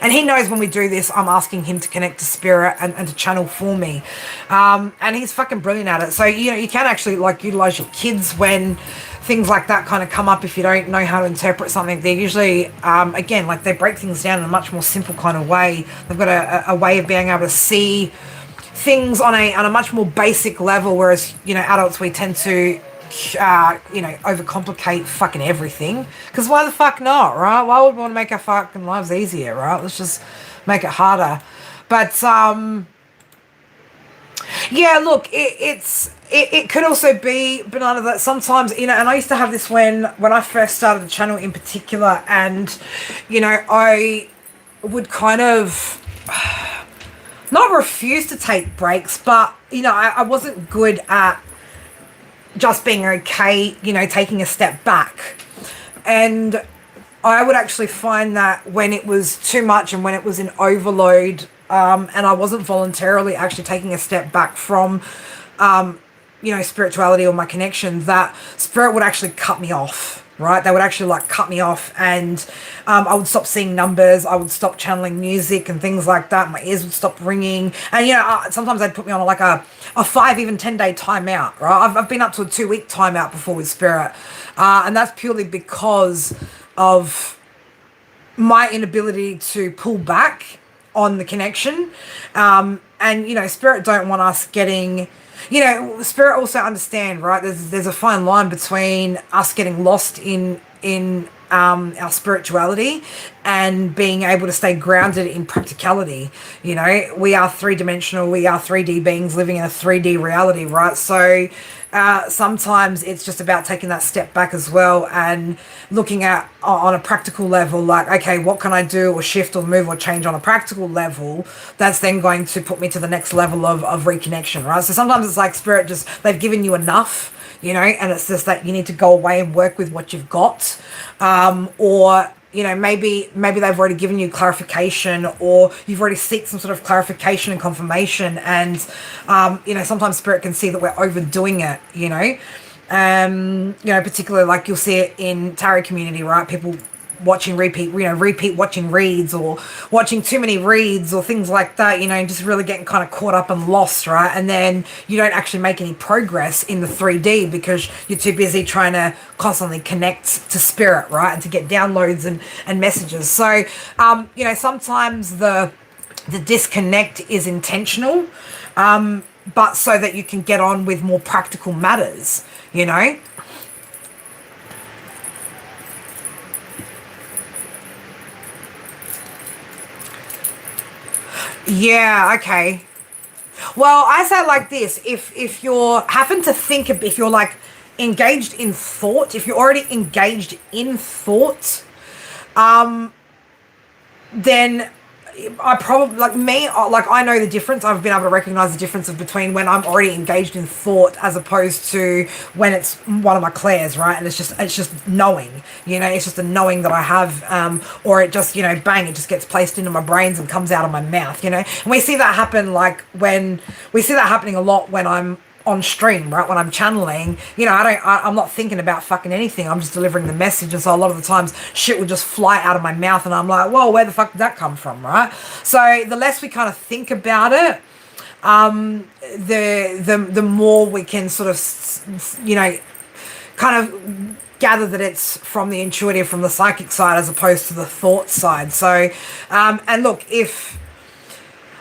And he knows when we do this, I'm asking him to connect to spirit and to channel for me. And he's fucking brilliant at it. So, you can actually like utilize your kids when things like that kind of come up. If you don't know how to interpret something, they're usually, again, like they break things down in a much more simple kind of way. They've got a way of being able to see things on a much more basic level, whereas, adults, we tend to, overcomplicate fucking everything. Because why the fuck not, right? Why would we want to make our fucking lives easier, right? Let's just make it harder. But, yeah, look, it could also be, Banana, that sometimes, and I used to have this when I first started the channel in particular, and, I would kind of not refuse to take breaks, but, I wasn't good at just being okay, taking a step back. And I would actually find that when it was too much and when it was in overload, and I wasn't voluntarily actually taking a step back from, spirituality or my connection, that spirit would actually cut me off, right? They would actually like cut me off, and I would stop seeing numbers. I would stop channeling music and things like that. My ears would stop ringing. And, sometimes they'd put me on like a 5, even 10-day timeout, right? I've been up to a 2-week timeout before with spirit. And that's purely because of my inability to pull back on the connection. And, spirit don't want us getting, spirit also understand, right? There's a fine line between us getting lost in our spirituality and being able to stay grounded in practicality. We are 3-dimensional, we are 3D beings living in a 3D reality, right? So sometimes it's just about taking that step back as well and looking at on a practical level, like, okay, what can I do or shift or move or change on a practical level that's then going to put me to the next level of reconnection, right? So sometimes it's like spirit just, they've given you enough, and it's just that you need to go away and work with what you've got. Or, maybe they've already given you clarification, or you've already sought some sort of clarification and confirmation. And, sometimes spirit can see that we're overdoing it, particularly like you'll see it in tarot community, right? People watching repeat watching reads, or watching too many reads or things like that, just really getting kind of caught up and lost, right? And then you don't actually make any progress in the 3D because you're too busy trying to constantly connect to spirit, right? And to get downloads and messages. So, sometimes the disconnect is intentional, but so that you can get on with more practical matters, Yeah, okay. Well, I say it like this. If you're happen to think, if you're like engaged in thought, if you're already engaged in thought, then I probably, like me, like I know the difference. I've been able to recognize the difference between when I'm already engaged in thought as opposed to when it's one of my clairs, right? And it's just knowing, it's just a knowing that I have, or it just, bang, it just gets placed into my brains and comes out of my mouth, And we see that happen, we see that happening a lot when I'm on stream, right? When I'm channeling, I'm not thinking about fucking anything. I'm just delivering the message. And so a lot of the times shit will just fly out of my mouth and I'm like, whoa, where the fuck did that come from, right? So the less we kind of think about it, the more we can sort of, kind of gather that it's from the intuitive, from the psychic side, as opposed to the thought side. So, and look, if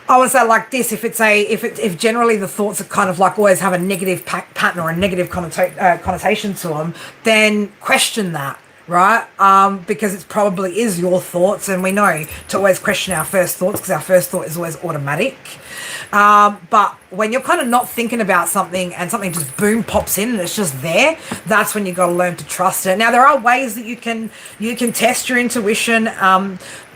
I would say like this, if generally the thoughts are kind of like always have a negative pattern or a negative connotation to them, then question that, right? Because it probably is your thoughts, and we know to always question our first thoughts because our first thought is always automatic. But when you're kind of not thinking about something and something just boom pops in and it's just there, that's when you got to learn to trust it. Now there are ways that you can test your intuition.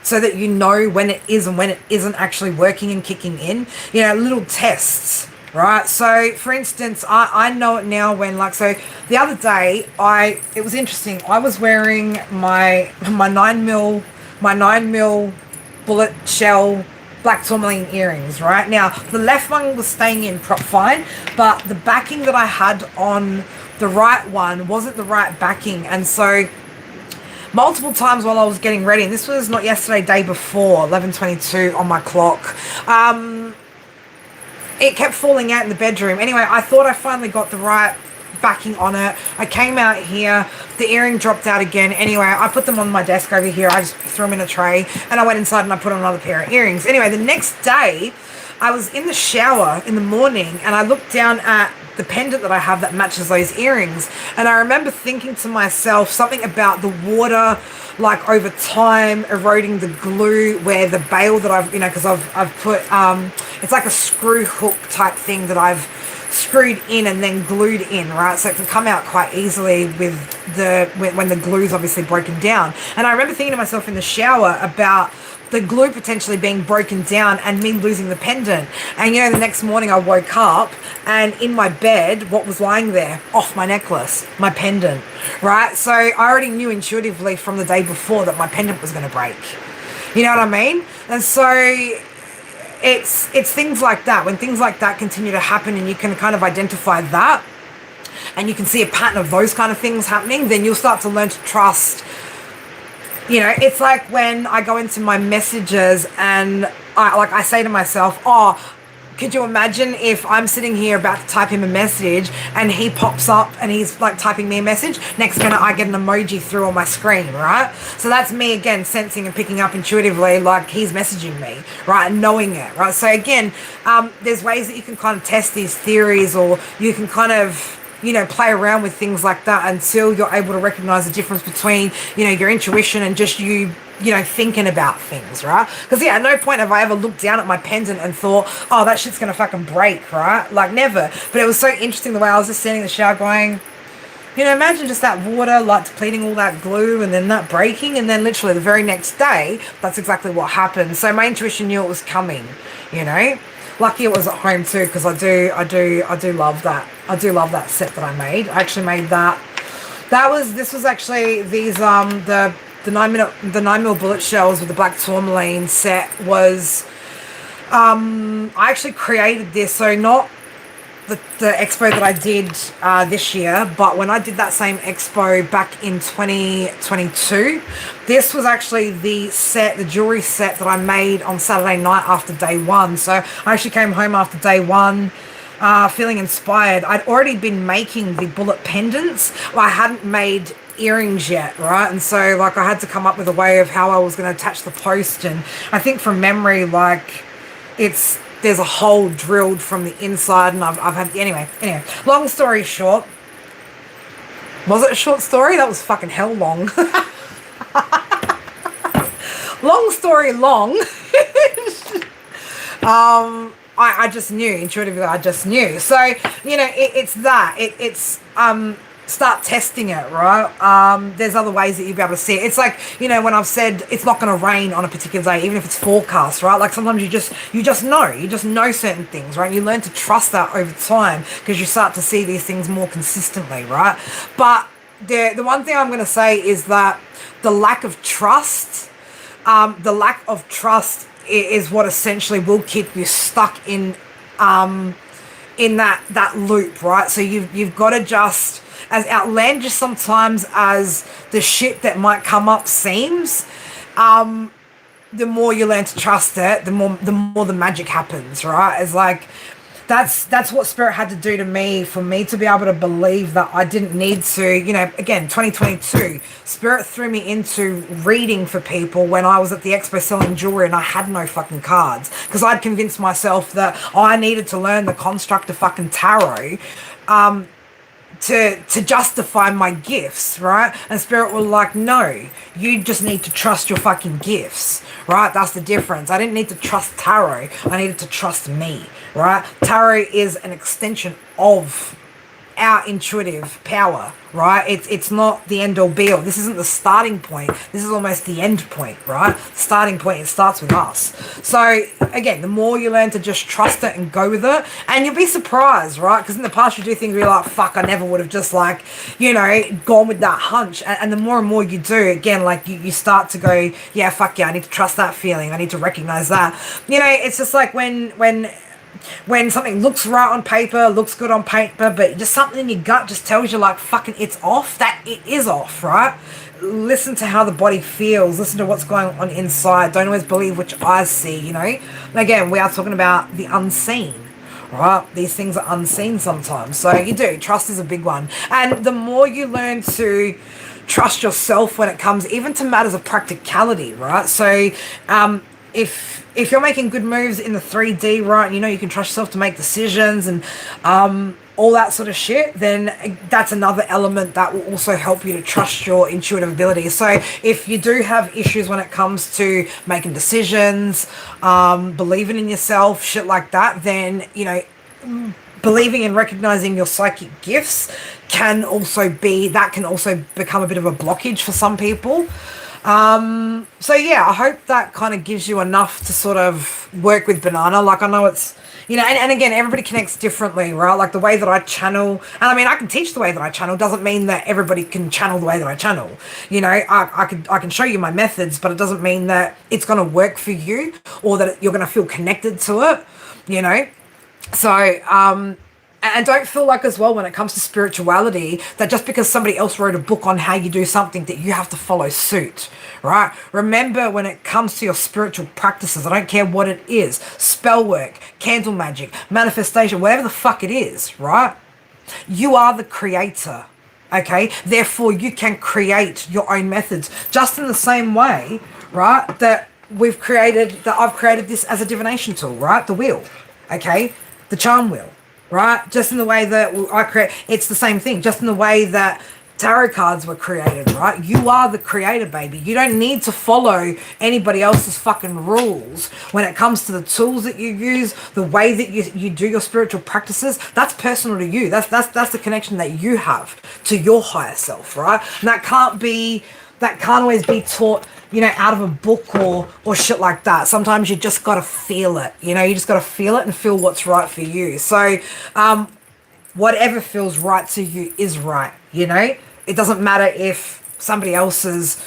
So that you know when it is and when it isn't actually working and kicking in, little tests, right? So for instance, I know it now when, like, so the other day, it was interesting. I was wearing my 9mm bullet shell black tourmaline earrings, right? Now, the left one was staying in fine, but the backing that I had on the right one wasn't the right backing. And so multiple times while I was getting ready, and this was not yesterday, day before, 11:22 on my clock, it kept falling out in the bedroom. Anyway, I thought I finally got the right backing on it. I came out here, the earring dropped out again. Anyway, I put them on my desk over here. I just threw them in a tray, and I went inside and I put on another pair of earrings. Anyway, the next day, I was in the shower in the morning, and I looked down at the pendant that I have that matches those earrings, and I remember thinking to myself something about the water, like over time eroding the glue where the bail that I've, because I've put, it's like a screw hook type thing that I've screwed in and then glued in, right? So it can come out quite easily when the glue's obviously broken down. And I remember thinking to myself in the shower about the glue potentially being broken down and me losing the pendant. And the next morning I woke up, and in my bed, what was lying there? Off my necklace, my pendant, right? So I already knew intuitively from the day before that my pendant was going to break. You know what I mean? And so it's things like that. When things like that continue to happen and you can kind of identify that and you can see a pattern of those kind of things happening, then you'll start to learn to trust. It's like when I go into my messages and I say to myself, oh, could you imagine if I'm sitting here about to type him a message and he pops up and he's like typing me a message? Next minute I get an emoji through on my screen, right? So that's me again sensing and picking up intuitively like he's messaging me, right? And knowing it, right? So again, there's ways that you can kind of test these theories, or you can kind of play around with things like that until you're able to recognize the difference between, your intuition and just you thinking about things, right? Because, at no point have I ever looked down at my pendant and thought, oh, that shit's going to fucking break, right? Like, never. But it was so interesting the way I was just standing in the shower going, imagine just that water, like, depleting all that glue and then that breaking, and then literally the very next day, that's exactly what happened. So my intuition knew it was coming, Lucky it was at home too, because I do love that. I do love that set that I made. I actually made that. This was actually these the 9mm bullet shells with the black tourmaline set was I actually created this, so not the expo that I did this year, but when I did that same expo back in 2022, this was actually the jewelry set that I made on Saturday night after day one. So I actually came home after day one feeling inspired. I'd already been making the bullet pendants. Well, I hadn't made earrings yet, right? And so I had to come up with a way of how I was going to attach the post, and I think from memory, there's a hole drilled from the inside, and I've had anyway, long story short, was it a short story? That was fucking hell long. Long story long. I just knew intuitively. I just knew. So it's that. It's start testing it, right? There's other ways that you'll be able to see it. It's like, when I've said it's not going to rain on a particular day, even if it's forecast, right? Like sometimes you just know certain things, right? You learn to trust that over time because you start to see these things more consistently, right? But the one thing I'm going to say is that the lack of trust is what essentially will keep you stuck in that loop, right? So you've got to just, as outlandish sometimes as the shit that might come up seems, the more you learn to trust it, the more the magic happens, right? It's like that's what Spirit had to do to me for me to be able to believe that I didn't need to, again, 2022, Spirit threw me into reading for people when I was at the expo selling jewelry and I had no fucking cards because I'd convinced myself that I needed to learn the construct of fucking tarot to justify my gifts, right? And Spirit were like, no, you just need to trust your fucking gifts, right? That's the difference. I didn't need to trust tarot. I needed to trust me, right? Tarot is an extension of our intuitive power, right? It's not the end all be all. This isn't the starting point. This is almost the end point, right? Starting point, it starts with us. So again, the more you learn to just trust it and go with it, and you'll be surprised, right? Because in the past you do things where you're like, fuck, I never would have just like, you know, gone with that hunch. And the more and more you do, again, like you start to go, yeah, fuck yeah, I need to trust that feeling. I need to recognize that. You know, it's just like when something looks right on paper, looks good on paper, but just something in your gut just tells you like, fucking, it's off, that it is off, right? Listen to how the body feels. Listen to what's going on inside. Don't always believe which eyes see, you know? And again, we are talking about the unseen, right? These things are unseen sometimes. So you do. Trust is a big one. And the more you learn to trust yourself when it comes even to matters of practicality, right? So if you're making good moves in the 3D, right, and you know you can trust yourself to make decisions and all that sort of shit, then that's another element that will also help you to trust your intuitive ability. So if you do have issues when it comes to making decisions, believing in yourself, shit like that, then, you know, believing and recognizing your psychic gifts can also become a bit of a blockage for some people. So yeah, I hope that kind of gives you enough to sort of work with Banana. Like, I know it's, you know, and again, everybody connects differently, right? Like the way that I channel, and I mean, I can teach the way that I channel, doesn't mean that everybody can channel the way that I channel. You know, I can show you my methods, but it doesn't mean that it's going to work for you or that you're going to feel connected to it, you know? So, and don't feel like as well when it comes to spirituality that just because somebody else wrote a book on how you do something that you have to follow suit, right? Remember, when it comes to your spiritual practices, I don't care what it is, spell work, candle magic, manifestation, whatever the fuck it is, right? You are the creator, okay? Therefore, you can create your own methods just in the same way, right, that I've created this as a divination tool, right? The wheel, okay? The charm wheel. Right? Just in the way that it's the same thing. Just in the way that tarot cards were created, right? You are the creator, baby. You don't need to follow anybody else's fucking rules when it comes to the tools that you use, the way that you do your spiritual practices. That's personal to you. That's the connection that you have to your higher self, right? And that can't always be taught, you know, out of a book or shit like that. Sometimes you just got to feel it, you know, you just got to feel it and feel what's right for you. So whatever feels right to you is right, you know. It doesn't matter if somebody else has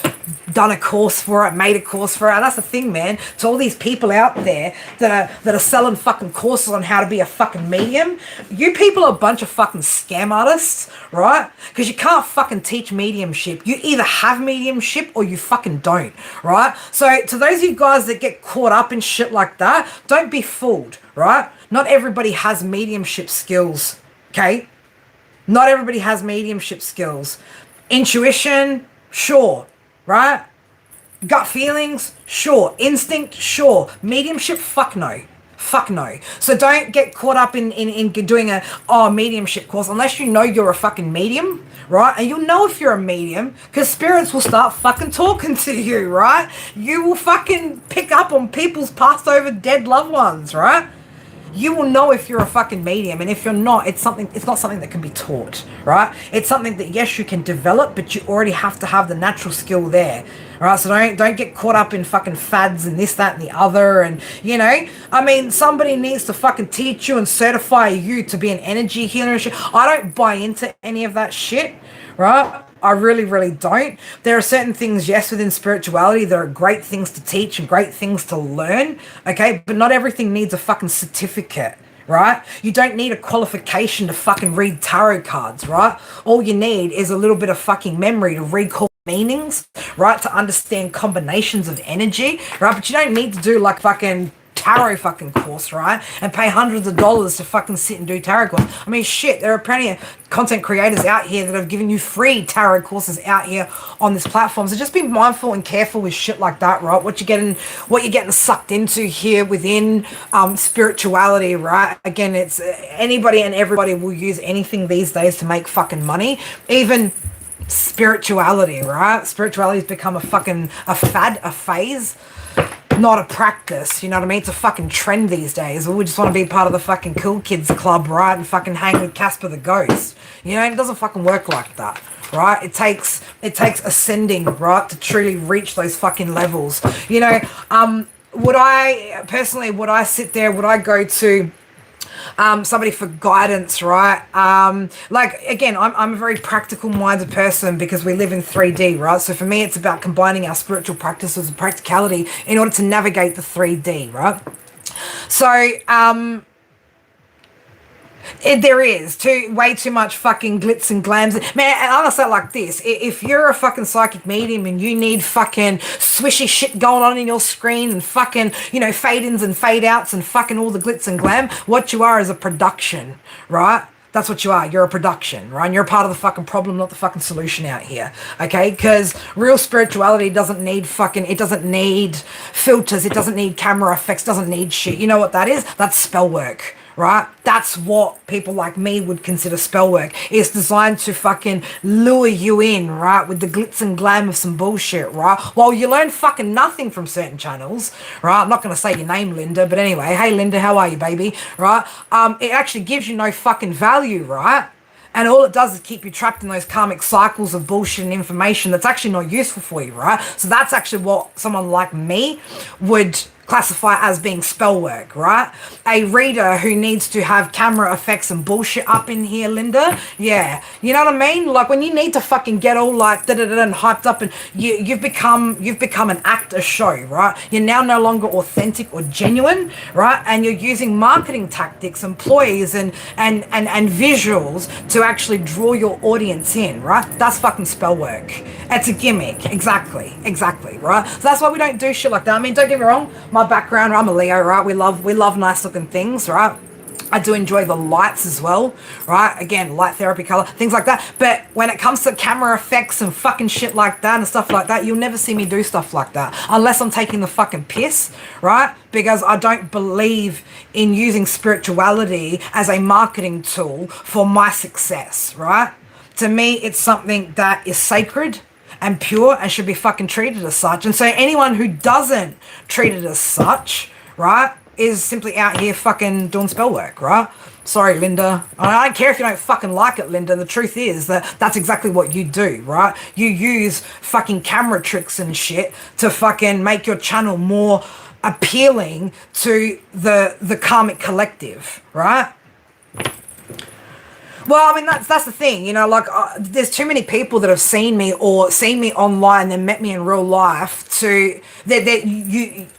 done a course for it, made a course for it. And that's the thing, man. To all these people out there that are selling fucking courses on how to be a fucking medium, you people are a bunch of fucking scam artists, right? Because you can't fucking teach mediumship. You either have mediumship or you fucking don't, right? So to those of you guys that get caught up in shit like that, don't be fooled, right? Not everybody has mediumship skills, okay? Not everybody has mediumship skills. Intuition, sure, right? Gut feelings, sure. Instinct, sure. Mediumship, fuck no. Fuck no. So don't get caught up in doing a mediumship course unless you know you're a fucking medium, right? And you'll know if you're a medium because spirits will start fucking talking to you, right? You will fucking pick up on people's passed over dead loved ones, right? You will know if you're a fucking medium, and if you're not, it's not something that can be taught, right? It's something that, yes, you can develop, but you already have to have the natural skill there, right? So don't get caught up in fucking fads and this, that, and the other, and, you know, I mean, somebody needs to fucking teach you and certify you to be an energy healer and shit. I don't buy into any of that shit, right? I really, really don't. There are certain things, yes, within spirituality, there are great things to teach and great things to learn, okay? But not everything needs a fucking certificate, right? You don't need a qualification to fucking read tarot cards, right? All you need is a little bit of fucking memory to recall meanings, right? To understand combinations of energy, right? But you don't need to do like fucking tarot fucking course, right? And pay hundreds of dollars to fucking sit and do tarot course. I mean, shit, there are plenty of content creators out here that have given you free tarot courses out here on this platform. So just be mindful and careful with shit like that, right? What you're getting sucked into here within spirituality, right? Again, it's anybody and everybody will use anything these days to make fucking money, even spirituality, right? Spirituality has become a fad, a phase, not a practice, you know what I mean? It's a fucking trend these days. We just want to be part of the fucking cool kids club, right? And fucking hang with Casper the Ghost. You know, it doesn't fucking work like that, right? It takes ascending, right, to truly reach those fucking levels. You know, would I sit there, would I go to somebody for guidance, right? Like, again, I'm a very practical minded person because we live in 3D, right? So for me, it's about combining our spiritual practices and practicality in order to navigate the 3D, right? So, there is way too much fucking glitz and glams. Man, and I'm gonna say it like this. If you're a fucking psychic medium and you need fucking swishy shit going on in your screen and fucking, you know, fade-ins and fade-outs and fucking all the glitz and glam, what you are is a production, right? That's what you are. You're a production, right? And you're a part of the fucking problem, not the fucking solution out here, okay? Because real spirituality doesn't need it doesn't need filters, it doesn't need camera effects, doesn't need shit. You know what that is? That's spell work. Right? That's what people like me would consider spell work. It's designed to fucking lure you in, right? With the glitz and glam of some bullshit, right? While you learn fucking nothing from certain channels, right? I'm not going to say your name, Linda, but anyway, hey, Linda, how are you, baby? Right? It actually gives you no fucking value, right? And all it does is keep you trapped in those karmic cycles of bullshit and information that's actually not useful for you, right? So that's actually what someone like me would classify as being spell work, right? A reader who needs to have camera effects and bullshit up in here, Linda, yeah, you know what I mean? Like when you need to fucking get all like da-da-da and hyped up and you've become an actor show, right? You're now no longer authentic or genuine, right? And you're using marketing tactics and ploys and visuals to actually draw your audience in, right? That's fucking spell work. It's a gimmick. Exactly, right? So that's why we don't do shit like that. I mean, don't get me wrong, my background, I'm a Leo, right? We love nice looking things, right? I do enjoy the lights as well, right? Again, light therapy, color, things like that. But when it comes to camera effects and fucking shit like that and stuff like that, you'll never see me do stuff like that unless I'm taking the fucking piss, right? Because I don't believe in using spirituality as a marketing tool for my success, right? To me, it's something that is sacred and pure and should be fucking treated as such. And so anyone who doesn't treat it as such, right, is simply out here fucking doing spell work, right? Sorry, Linda. I don't care if you don't fucking like it, Linda. The truth is that that's exactly what you do, right? You use fucking camera tricks and shit to fucking make your channel more appealing to the karmic collective, right? Well, I mean, that's the thing, you know, like, there's too many people that have seen me online and met me in real life I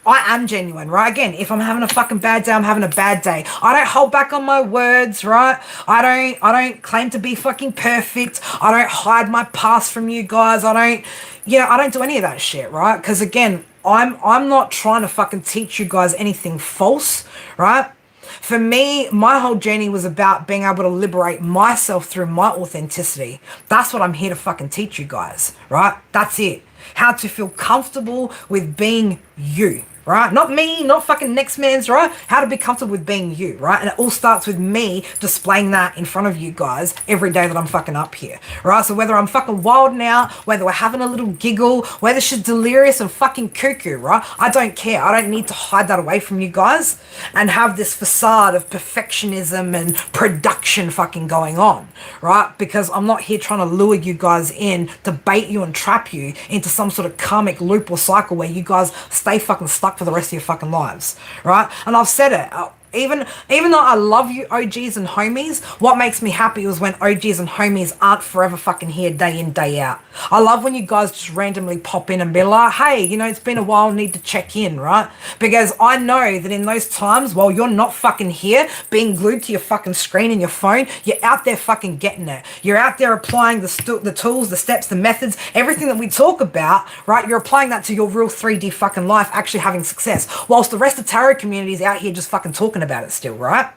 am genuine, right? Again, if I'm having a fucking bad day, I'm having a bad day. I don't hold back on my words, right? I don't claim to be fucking perfect. I don't hide my past from you guys. I don't do any of that shit, right? Because again, I'm not trying to fucking teach you guys anything false, right? For me, my whole journey was about being able to liberate myself through my authenticity. That's what I'm here to fucking teach you guys, right? That's it. How to feel comfortable with being you, right? Not me, not fucking next man's, right? How to be comfortable with being you, right? And it all starts with me displaying that in front of you guys every day that I'm fucking up here, right? So whether I'm fucking wild now, whether we're having a little giggle, whether she's delirious and fucking cuckoo, right? I don't care. I don't need to hide that away from you guys and have this facade of perfectionism and production fucking going on, right? Because I'm not here trying to lure you guys in to bait you and trap you into some sort of karmic loop or cycle where you guys stay fucking stuck for the rest of your fucking lives, right? And I've said it, Even though I love you OGs and homies, what makes me happy is when OGs and homies aren't forever fucking here day in, day out. I love when you guys just randomly pop in and be like, hey, you know, it's been a while, need to check in, right? Because I know that in those times, while you're not fucking here, being glued to your fucking screen and your phone, you're out there fucking getting it. You're out there applying the tools, the steps, the methods, everything that we talk about, right? You're applying that to your real 3D fucking life, actually having success. Whilst the rest of tarot community is out here just fucking talking about it still, right?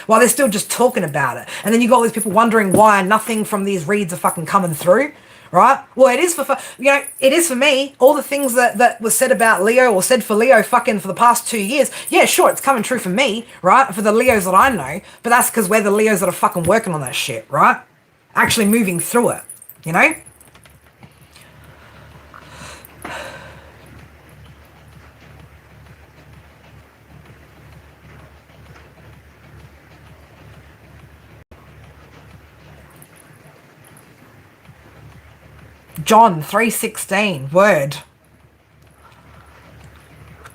While they're still just talking about it. And then you got all these people wondering why nothing from these reads are fucking coming through, right? Well, it is it is for me. All the things that was said about Leo or said for Leo fucking for the past 2 years, yeah, sure, it's coming true for me, right? For the Leos that I know, but that's because we're the Leos that are fucking working on that shit, right? Actually moving through it, you know? John 3:16, word.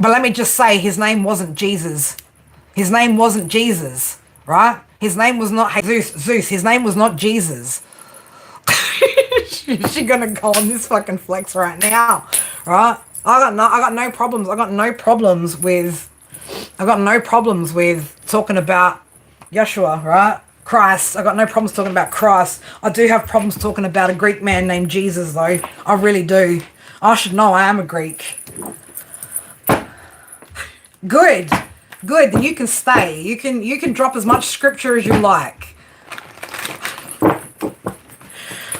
But let me just say, his name wasn't Jesus. His name wasn't Jesus, right? His name was not Zeus. His name was not Jesus. She gonna go on this fucking flex right now, right? I got no problems. I got no problems with talking about Yeshua, right? Christ. I got no problems talking about Christ. I do have problems talking about a Greek man named Jesus, though. I really do. I should know I am a Greek. Good. Then you can stay. You can drop as much scripture as you like.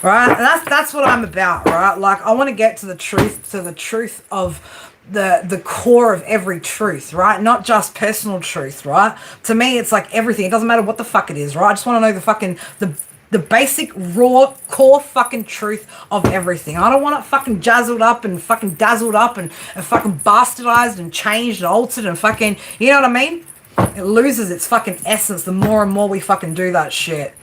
Right? And that's what I'm about, right? Like, I want to get to the truth of the core of every truth, right? Not just personal truth, right? To me, it's like everything. It doesn't matter what the fuck it is, right? I just want to know the basic, raw, core fucking truth of everything. I don't want it fucking jazzled up and fucking dazzled up and fucking bastardized and changed and altered and fucking, you know what I mean? It loses its fucking essence the more and more we fucking do that shit.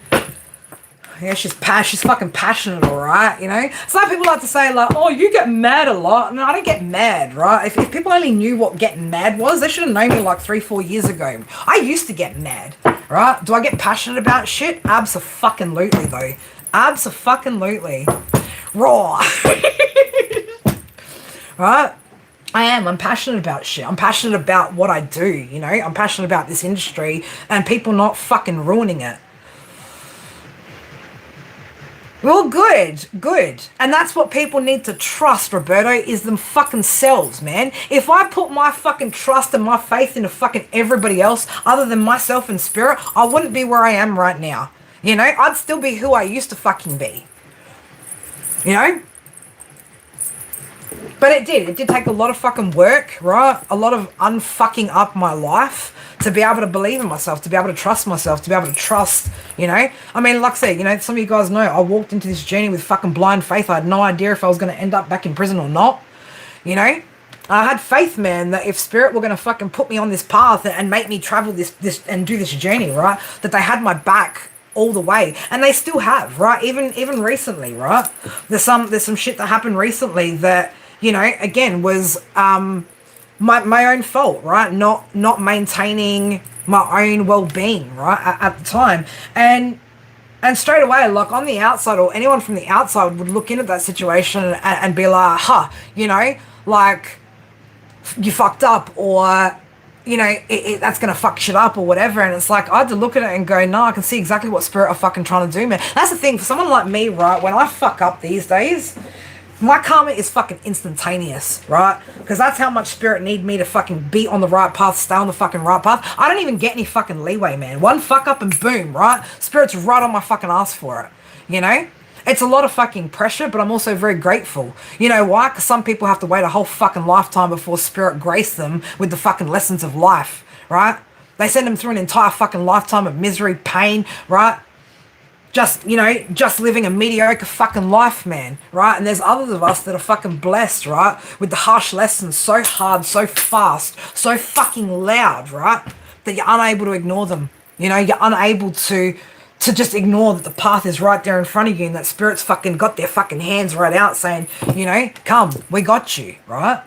Yeah, she's fucking passionate, all right, you know? Some people like to say, like, oh, you get mad a lot. No, I don't get mad, right? If people only knew what getting mad was, they should have known me like 3-4 years ago. I used to get mad, right? Do I get passionate about shit? Abso-fucking-lutely, though. Abso-fucking-lutely. Raw. Right? I'm passionate about shit. I'm passionate about what I do, you know? I'm passionate about this industry and people not fucking ruining it. Well, good. And that's what people need to trust, Roberto, is them fucking selves, man. If I put my fucking trust and my faith into fucking everybody else other than myself and spirit, I wouldn't be where I am right now. You know, I'd still be who I used to fucking be. You know? But it did take a lot of fucking work, right? A lot of unfucking up my life to be able to believe in myself, to be able to trust myself, to be able to trust, you know? I mean, like I said, you know, some of you guys know I walked into this journey with fucking blind faith. I had no idea if I was going to end up back in prison or not, you know? I had faith, man, that if spirit were going to fucking put me on this path and make me travel this and do this journey, right? That they had my back all the way, and they still have, right? Even recently, right? There's some shit that happened recently that, you know, again, was my own fault, right? Not maintaining my own well-being, right, at the time. And straight away, like, on the outside, or anyone from the outside would look into that situation and be like, you know, like, you fucked up, or, you know, that's going to fuck shit up or whatever. And it's like, I had to look at it and go, no, I can see exactly what spirit are fucking trying to do, man. That's the thing, for someone like me, right, when I fuck up these days, my karma is fucking instantaneous, right? Because that's how much spirit need me to fucking be on the right path, stay on the fucking right path. I don't even get any fucking leeway, man. One fuck up and boom, right? Spirit's right on my fucking ass for it, you know? It's a lot of fucking pressure, but I'm also very grateful. You know why? Because some people have to wait a whole fucking lifetime before spirit grace them with the fucking lessons of life, right? They send them through an entire fucking lifetime of misery, pain, right? Just, you know, just living a mediocre fucking life, man, right? And there's others of us that are fucking blessed, right? With the harsh lessons so hard, so fast, so fucking loud, right? That you're unable to ignore them. You know, you're unable to just ignore that the path is right there in front of you and that spirit's fucking got their fucking hands right out saying, you know, come, we got you, right?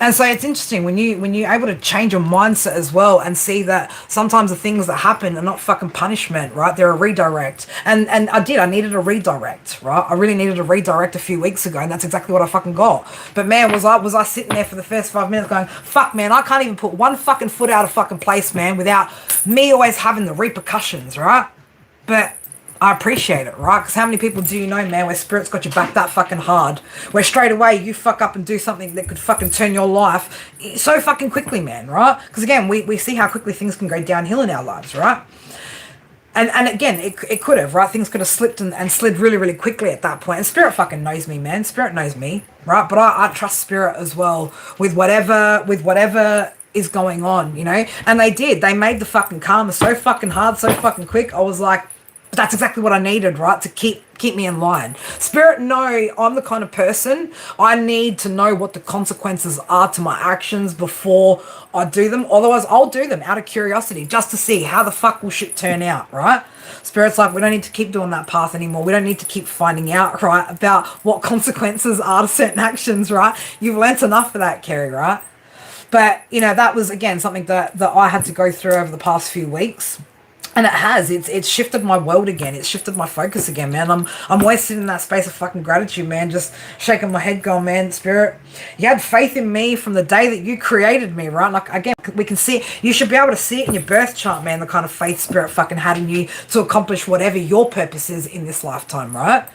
And so it's interesting when you're able to change your mindset as well and see that sometimes the things that happen are not fucking punishment, right? They're a redirect. And I needed a redirect, right? I really needed a redirect a few weeks ago, and that's exactly what I fucking got. But man, was I sitting there for the first 5 minutes going, fuck man, I can't even put one fucking foot out of fucking place, man, without me always having the repercussions, right? But I appreciate it, right? Because how many people do you know, man, where spirit's got your back that fucking hard, where straight away you fuck up and do something that could fucking turn your life so fucking quickly, man, right? Because again, we see how quickly things can go downhill in our lives, right? And again, it could have, right? Things could have slipped and slid really, really quickly at that point. And spirit fucking knows me, man. Spirit knows me, right? But I trust spirit as well with whatever is going on, you know? And they did. They made the fucking karma so fucking hard, so fucking quick. I was like, that's exactly what I needed, right? To keep me in line. Spirit know I'm the kind of person, I need to know what the consequences are to my actions before I do them. Otherwise, I'll do them out of curiosity just to see how the fuck will shit turn out, right? Spirit's like, we don't need to keep doing that path anymore. We don't need to keep finding out, right, about what consequences are to certain actions, right? You've learnt enough for that, Kerry, right? But, you know, that was, again, something that I had to go through over the past few weeks. And it has. It's shifted my world again. It's shifted my focus again, man. I'm always sitting in that space of fucking gratitude, man. Just shaking my head going, man, spirit, you had faith in me from the day that you created me, right? Like, again, we can see it. You should be able to see it in your birth chart, man, the kind of faith spirit fucking had in you to accomplish whatever your purpose is in this lifetime, right?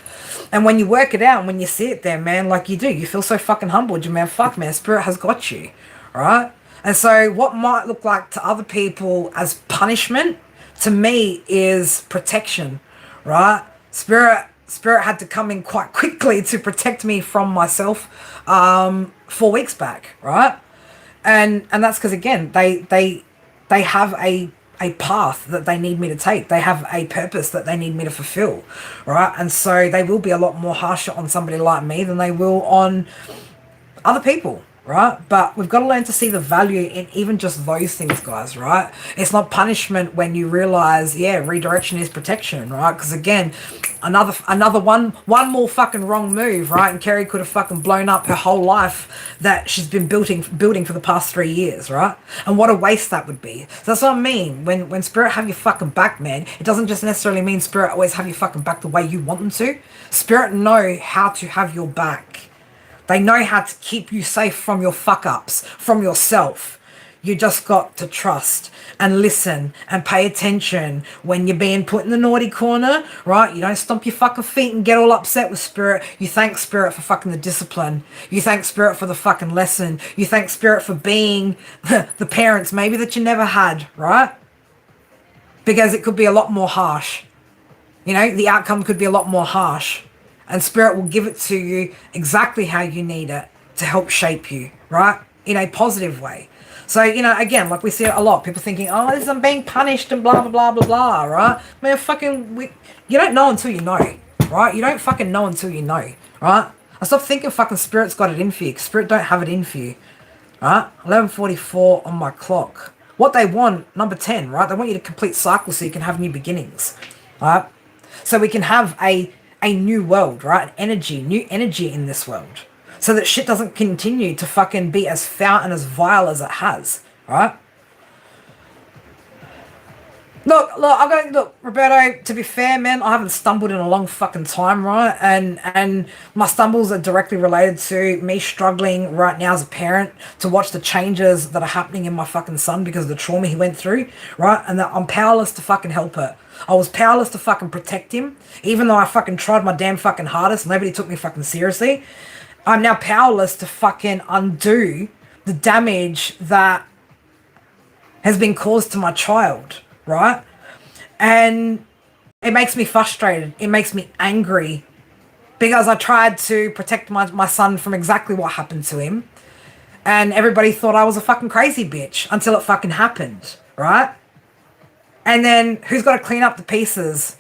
And when you work it out and when you see it there, man, like you do, you feel so fucking humbled. You, man, fuck, man, spirit has got you, right? And so what might look like to other people as punishment, to me, is protection, right? Spirit had to come in quite quickly to protect me from myself 4 weeks back, right? And that's because, again, they have a path that they need me to take. They have a purpose that they need me to fulfill, right? And so they will be a lot more harsher on somebody like me than they will on other people, right? But we've got to learn to see the value in even just those things, guys, right? It's not punishment when you realize, yeah, redirection is protection, right? Because again, another one more fucking wrong move, right? And Kerry could have fucking blown up her whole life that she's been building for the past 3 years, right? And what a waste that would be. So that's what I mean. When spirit have your fucking back, man, it doesn't just necessarily mean spirit always have your fucking back the way you want them to. Spirit know how to have your back. They know how to keep you safe from your fuck-ups, from yourself. You just got to trust and listen and pay attention when you're being put in the naughty corner, right? You don't stomp your fucking feet and get all upset with spirit. You thank spirit for fucking the discipline. You thank spirit for the fucking lesson. You thank spirit for being the parents maybe that you never had, right? Because it could be a lot more harsh. You know, the outcome could be a lot more harsh. And spirit will give it to you exactly how you need it to help shape you, right? In a positive way. So, you know, again, like we see it a lot. People thinking, oh, this is I'm being punished and blah, blah, blah, blah, blah, right? Man, you don't know until you know, right? You don't fucking know until you know, right? I stop thinking fucking spirit's got it in for you, because spirit don't have it in for you, right? 11:44 on my clock. What they want, number 10, right? They want you to complete cycles so you can have new beginnings, right? So we can have a new world, right? New energy in this world. So that shit doesn't continue to fucking be as foul and as vile as it has, right? Look, Roberto, to be fair, man, I haven't stumbled in a long fucking time, right? And my stumbles are directly related to me struggling right now as a parent to watch the changes that are happening in my fucking son because of the trauma he went through, right? And that I'm powerless to fucking help it. I was powerless to fucking protect him, even though I fucking tried my damn fucking hardest. Nobody took me fucking seriously. I'm now powerless to fucking undo the damage that has been caused to my child, right? And it makes me frustrated. It makes me angry because I tried to protect my son from exactly what happened to him. And everybody thought I was a fucking crazy bitch until it fucking happened, right? And then who's got to clean up the pieces?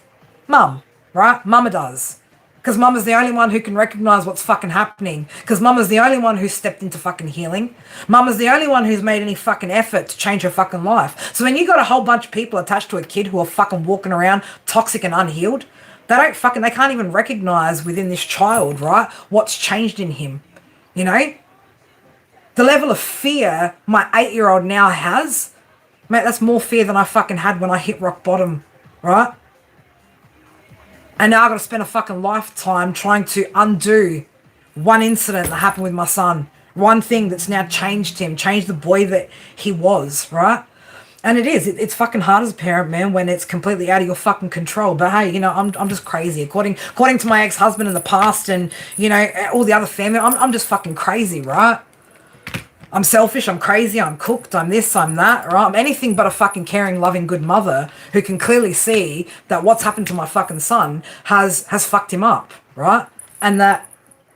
Mum, right? Mama does. Because Mama's the only one who can recognize what's fucking happening. Because Mama's the only one who's stepped into fucking healing. Mama's the only one who's made any fucking effort to change her fucking life. So when you got a whole bunch of people attached to a kid who are fucking walking around toxic and unhealed, they can't even recognize within this child, right, what's changed in him. You know? The level of fear my 8-year-old now has, mate, that's more fear than I fucking had when I hit rock bottom, right? And now I've got to spend a fucking lifetime trying to undo one incident that happened with my son. One thing that's now changed him, changed the boy that he was, right? And it's fucking hard as a parent, man, when it's completely out of your fucking control. But hey, you know, I'm just crazy. According to my ex-husband in the past and, you know, all the other family, I'm just fucking crazy, right? I'm selfish, I'm crazy, I'm cooked, I'm this, I'm that, right? I'm anything but a fucking caring, loving, good mother who can clearly see that what's happened to my fucking son has fucked him up, right? And that,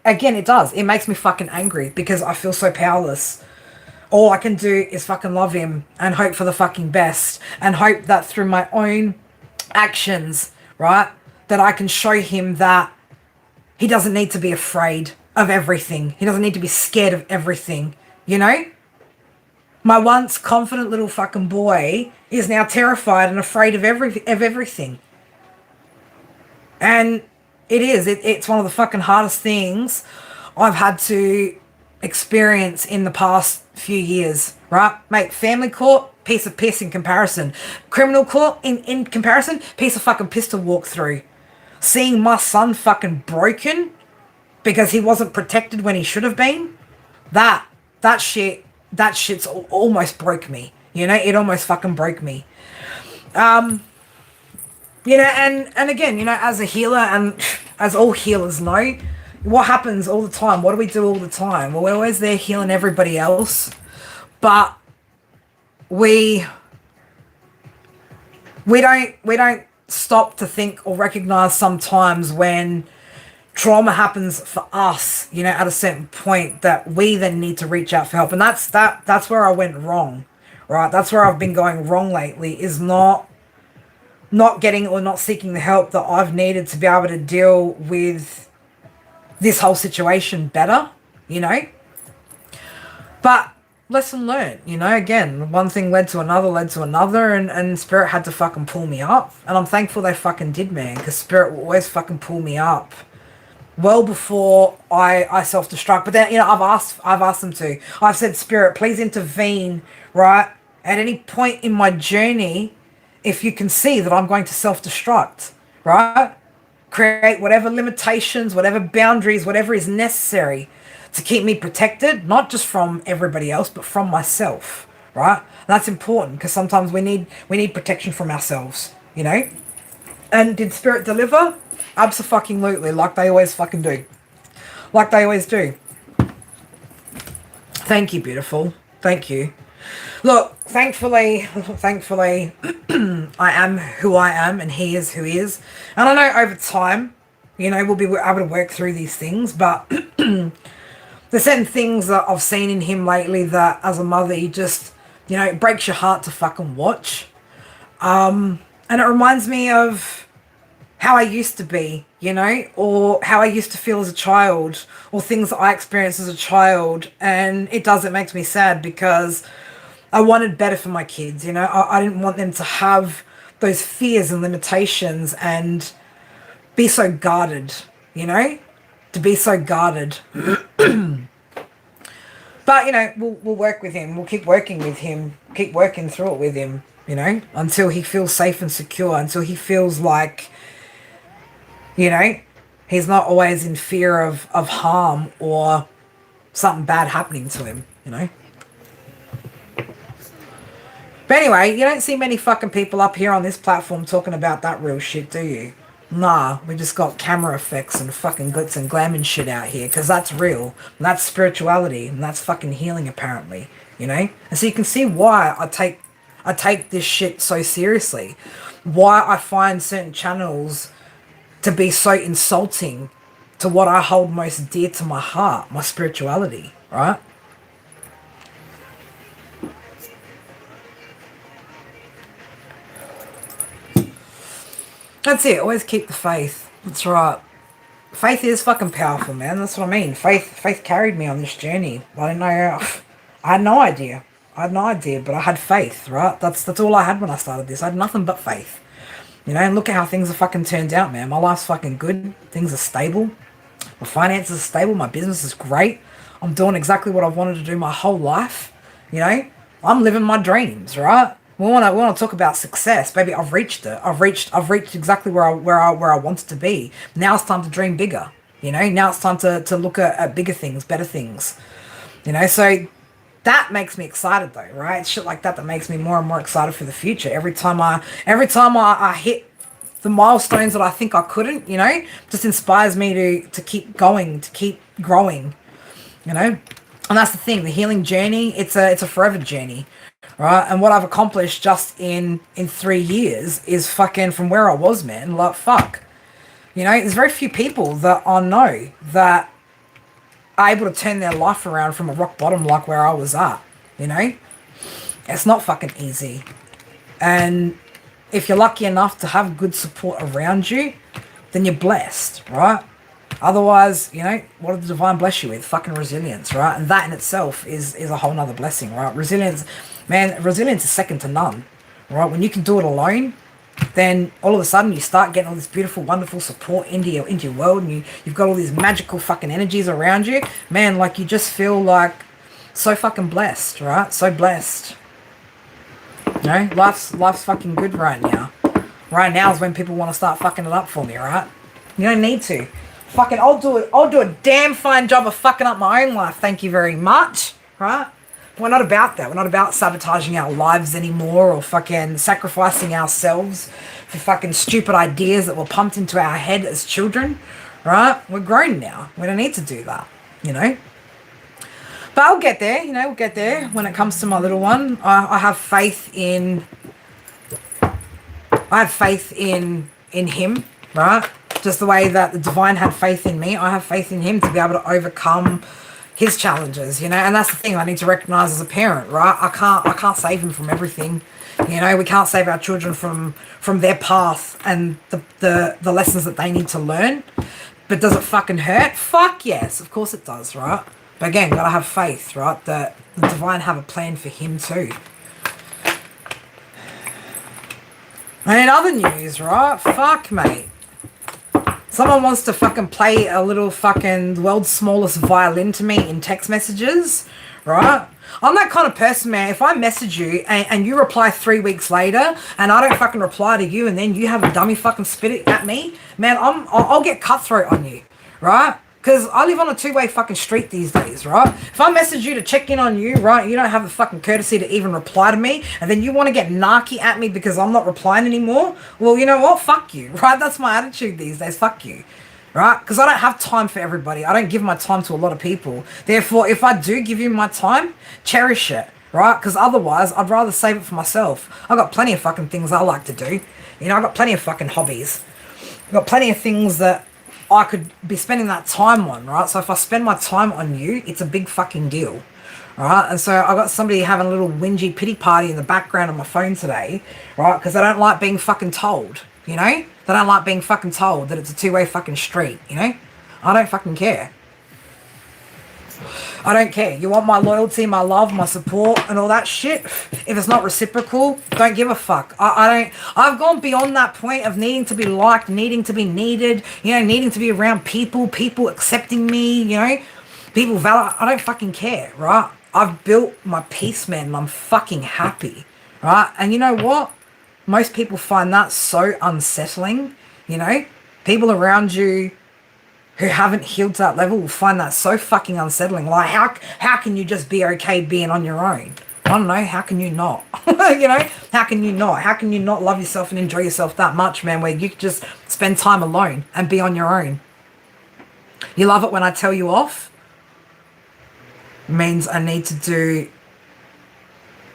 again, it does. It makes me fucking angry because I feel so powerless. All I can do is fucking love him and hope for the fucking best and hope that through my own actions, right, that I can show him that he doesn't need to be afraid of everything. He doesn't need to be scared of everything. You know? My once confident little fucking boy is now terrified and afraid of everything. And it's one of the fucking hardest things I've had to experience in the past few years, right? Mate, family court, piece of piss in comparison. Criminal court, in comparison, piece of fucking piss to walk through. Seeing my son fucking broken because he wasn't protected when he should have been, that shit's almost broke me. You know, it almost fucking broke me. You know, and again, you know, as a healer and as all healers know, what happens all the time? What do we do all the time? Well, we're always there healing everybody else, but we don't stop to think or recognize sometimes when trauma happens for us, you know, at a certain point that we then need to reach out for help. And that's where I went wrong, right? That's where I've been going wrong lately, is not getting or not seeking the help that I've needed to be able to deal with this whole situation better, you know? But lesson learned, you know, again, one thing led to another, and Spirit had to fucking pull me up. And I'm thankful they fucking did, man, because Spirit will always fucking pull me up well before I self-destruct. But then, you know, I've asked them to. I've said, Spirit, please intervene, right? At any point in my journey, if you can see that I'm going to self-destruct, right? Create whatever limitations, whatever boundaries, whatever is necessary to keep me protected, not just from everybody else, but from myself, right? And that's important because sometimes we need protection from ourselves, you know? And did Spirit deliver? Abso-fucking-lutely, like they always fucking do. Like they always do. Thank you, beautiful. Thank you. Look, thankfully, I am who I am and he is who he is. And I know over time, you know, we'll be able to work through these things, but there's certain things that I've seen in him lately that as a mother, you just, you know, it breaks your heart to fucking watch. And it reminds me of how I used to be, you know, or how I used to feel as a child, or things that I experienced as a child. And it makes me sad because I wanted better for my kids, you know. I didn't want them to have those fears and limitations and be so guarded, you know, to be so guarded. But, you know, we'll work with him. We'll keep working with him, keep working through it with him, you know, until he feels safe and secure, until he feels like, you know, he's not always in fear of harm or something bad happening to him, you know. But anyway, you don't see many fucking people up here on this platform talking about that real shit, do you? Nah, we just got camera effects and fucking glitz and glam and shit out here, because that's real, and that's spirituality, and that's fucking healing, apparently, you know? And so you can see why I take this shit so seriously, why I find certain channels to be so insulting to what I hold most dear to my heart, my spirituality, right? That's it. Always keep the faith. That's right. Faith is fucking powerful, man. That's what I mean. Faith carried me on this journey. I didn't know. I had no idea. But I had faith, right? That's all I had when I started this. I had nothing but faith. You know, and look at how things have fucking turned out, man. My life's fucking good. Things are stable. My finances are stable. My business is great. I'm doing exactly what I've wanted to do my whole life. You know, I'm living my dreams, right? We want to talk about success, baby. I've reached it. I've reached exactly where I wanted to be. Now it's time to dream bigger. You know, now it's time to look at bigger things, better things. You know, so that makes me excited though, right? It's shit like that makes me more and more excited for the future. Every time I hit the milestones that I think I couldn't, you know, just inspires me to keep going, to keep growing, you know. And that's the thing, the healing journey, it's a forever journey, right? And what I've accomplished just in 3 years is fucking from where I was, man. Like, fuck. You know, there's very few people that I know that are able to turn their life around from a rock bottom like where I was at, you know? It's not fucking easy. And if you're lucky enough to have good support around you, then you're blessed, right? Otherwise, you know, what did the divine bless you with? Fucking resilience, right? And that in itself is a whole nother blessing, right? Resilience, man, resilience is second to none, right? When you can do it alone, then all of a sudden you start getting all this beautiful, wonderful support into your world, and you've got all these magical fucking energies around you. Man, like, you just feel like so fucking blessed, right? So blessed. You know, life's fucking good right now. Right now is when people want to start fucking it up for me, right? You don't need to. Fucking, I'll do a damn fine job of fucking up my own life. Thank you very much, right? We're not about that. We're not about sabotaging our lives anymore or fucking sacrificing ourselves for fucking stupid ideas that were pumped into our head as children, right? We're grown now. We don't need to do that, you know? But I'll get there, you know, we'll get there when it comes to my little one. I have faith in... I have faith in him, right? Just the way that the divine had faith in me, I have faith in him to be able to overcome his challenges, you know. And that's the thing I need to recognize as a parent, right? I can't save him from everything, you know. We can't save our children from their path and the lessons that they need to learn. But does it fucking hurt? Fuck yes, of course it does, right? But again, gotta have faith, right? That the divine have a plan for him too. And in other news, right? Fuck, mate. Someone wants to fucking play a little fucking world's smallest violin to me in text messages, right? I'm that kind of person, man. If I message you and you reply 3 weeks later and I don't fucking reply to you and then you have a dummy fucking spit it at me, man, I'll get cutthroat on you, right? Because I live on a two-way fucking street these days, right? If I message you to check in on you, right, you don't have the fucking courtesy to even reply to me, and then you want to get narky at me because I'm not replying anymore, well, you know what? Fuck you, right? That's my attitude these days. Fuck you, right? Because I don't have time for everybody. I don't give my time to a lot of people. Therefore, if I do give you my time, cherish it, right? Because otherwise, I'd rather save it for myself. I've got plenty of fucking things I like to do. You know, I've got plenty of fucking hobbies. I've got plenty of things that I could be spending that time on, right? So if I spend my time on you, it's a big fucking deal, right? And so I got somebody having a little whingy pity party in the background on my phone today, right? Because they don't like being fucking told, you know? They don't like being fucking told that it's a two-way fucking street, you know? I don't fucking care. I don't care. You want my loyalty, my love, my support, and all that shit? If it's not reciprocal, don't give a fuck. I've gone beyond that point of needing to be liked, needing to be needed, you know, needing to be around people accepting me, you know, people valid. I don't fucking care, right? I've built my peace, man, and I'm fucking happy, right? And you know what? Most people find that so unsettling, you know? People around you who haven't healed to that level will find that so fucking unsettling. Like, how can you just be okay being on your own? I don't know, how can you not? You know, how can you not? How can you not love yourself and enjoy yourself that much, man, where you could just spend time alone and be on your own? You love it when I tell you off? It means I need to do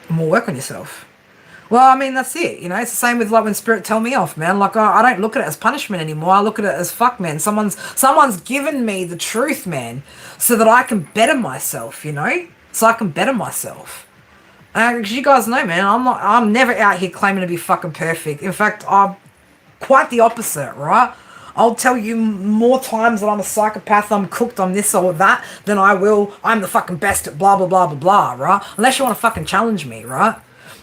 more work on yourself. Well, I mean, that's it, you know. It's the same with, like, when spirit tell me off, man. Like, I don't look at it as punishment anymore. I look at it as, fuck, man. Someone's given me the truth, man, so that I can better myself, you know? So I can better myself. Because you guys know, man, I'm never out here claiming to be fucking perfect. In fact, I'm quite the opposite, right? I'll tell you more times that I'm a psychopath, I'm cooked, I'm this or that, than I will, I'm the fucking best at blah, blah, blah, blah, blah, right? Unless you want to fucking challenge me, right?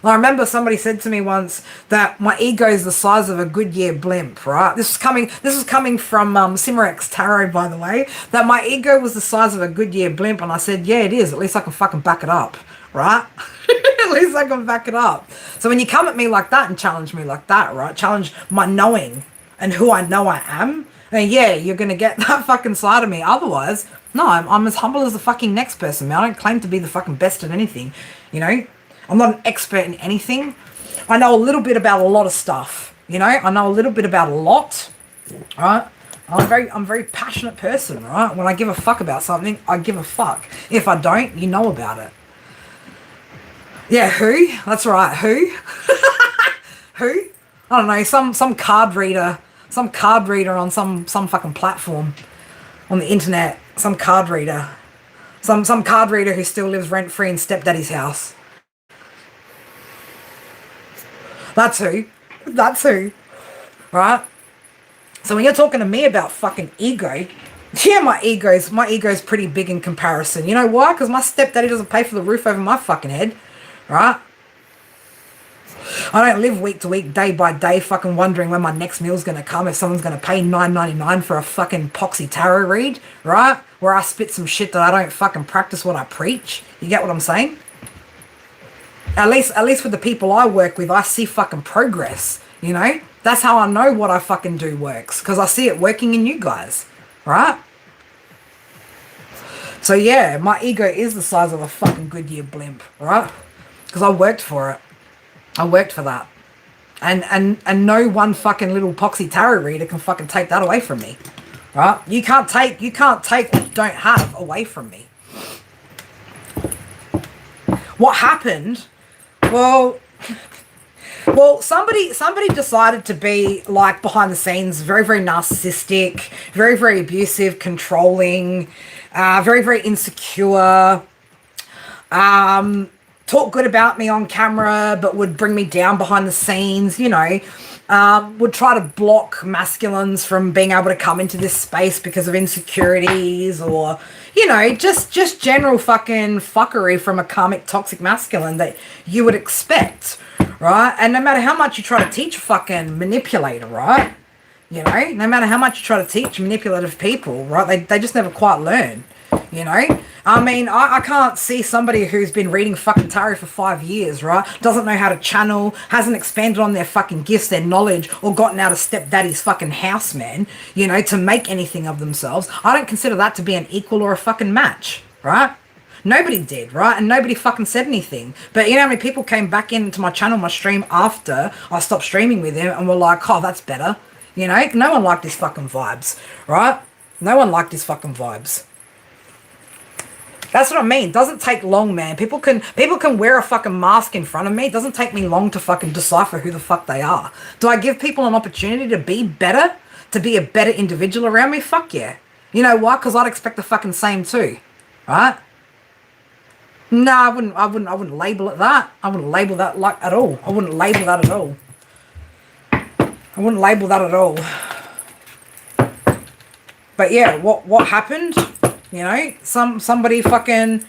I remember somebody said to me once that my ego is the size of a Goodyear blimp, right? This is coming from Cimerex Tarot, by the way, that my ego was the size of a Goodyear blimp, and I said, yeah, it is. At least I can fucking back it up, right? At least I can back it up. So when you come at me like that and challenge me like that, right? Challenge my knowing and who I know I am, then yeah, you're gonna get that fucking side of me. Otherwise, no, I'm as humble as the fucking next person, man. I don't claim to be the fucking best at anything, you know? I'm not an expert in anything. I know a little bit about a lot of stuff, you know? I know a little bit about a lot, right? I'm a very passionate person, right? When I give a fuck about something, I give a fuck. If I don't, you know about it. Yeah, who? That's right, who? Who? I don't know, some card reader on some fucking platform on the internet, some card reader who still lives rent free in stepdaddy's house. That's who, right? So when you're talking to me about fucking ego, yeah, my ego's pretty big in comparison. You know why? Because my stepdaddy doesn't pay for the roof over my fucking head, right? I don't live week to week, day by day, fucking wondering when my next meal's gonna come, if someone's gonna pay $9.99 for a fucking poxy tarot read, right? Where I spit some shit that I don't fucking practice what I preach. You get what I'm saying? At least with the people I work with, I see fucking progress, you know? That's how I know what I fucking do works, because I see it working in you guys, right? So yeah, my ego is the size of a fucking Goodyear blimp, right? Because I worked for it. I worked for that. And no one fucking little poxy tarot reader can fucking take that away from me, right? You can't take what you don't have away from me. What happened? Well, somebody decided to be like behind the scenes, very, very narcissistic, very, very abusive, controlling, very, very insecure, talk good about me on camera, but would bring me down behind the scenes, you know, would try to block masculines from being able to come into this space because of insecurities, or, you know, just general fucking fuckery from a karmic toxic masculine that you would expect, right? And no matter how much you try to teach a fucking manipulator, right? You know, no matter how much you try to teach manipulative people, right? They just never quite learn, you know? I mean, I can't see somebody who's been reading fucking tarot for 5 years, right? Doesn't know how to channel, hasn't expanded on their fucking gifts, their knowledge, or gotten out of stepdaddy's fucking house, man, you know, to make anything of themselves. I don't consider that to be an equal or a fucking match, right? Nobody did, right? And nobody fucking said anything. But you know how many people came back into my channel, my stream, after I stopped streaming with him and were like, oh, that's better. You know, no one liked his fucking vibes, right? No one liked his fucking vibes. That's what I mean. It doesn't take long, man. People can wear a fucking mask in front of me. It doesn't take me long to fucking decipher who the fuck they are. Do I give people an opportunity to be better? To be a better individual around me? Fuck yeah. You know why? Because I'd expect the fucking same too. Right? No, I wouldn't label it that. I wouldn't label that like at all. I wouldn't label that at all. I wouldn't label that at all. But yeah, what happened? You know, somebody fucking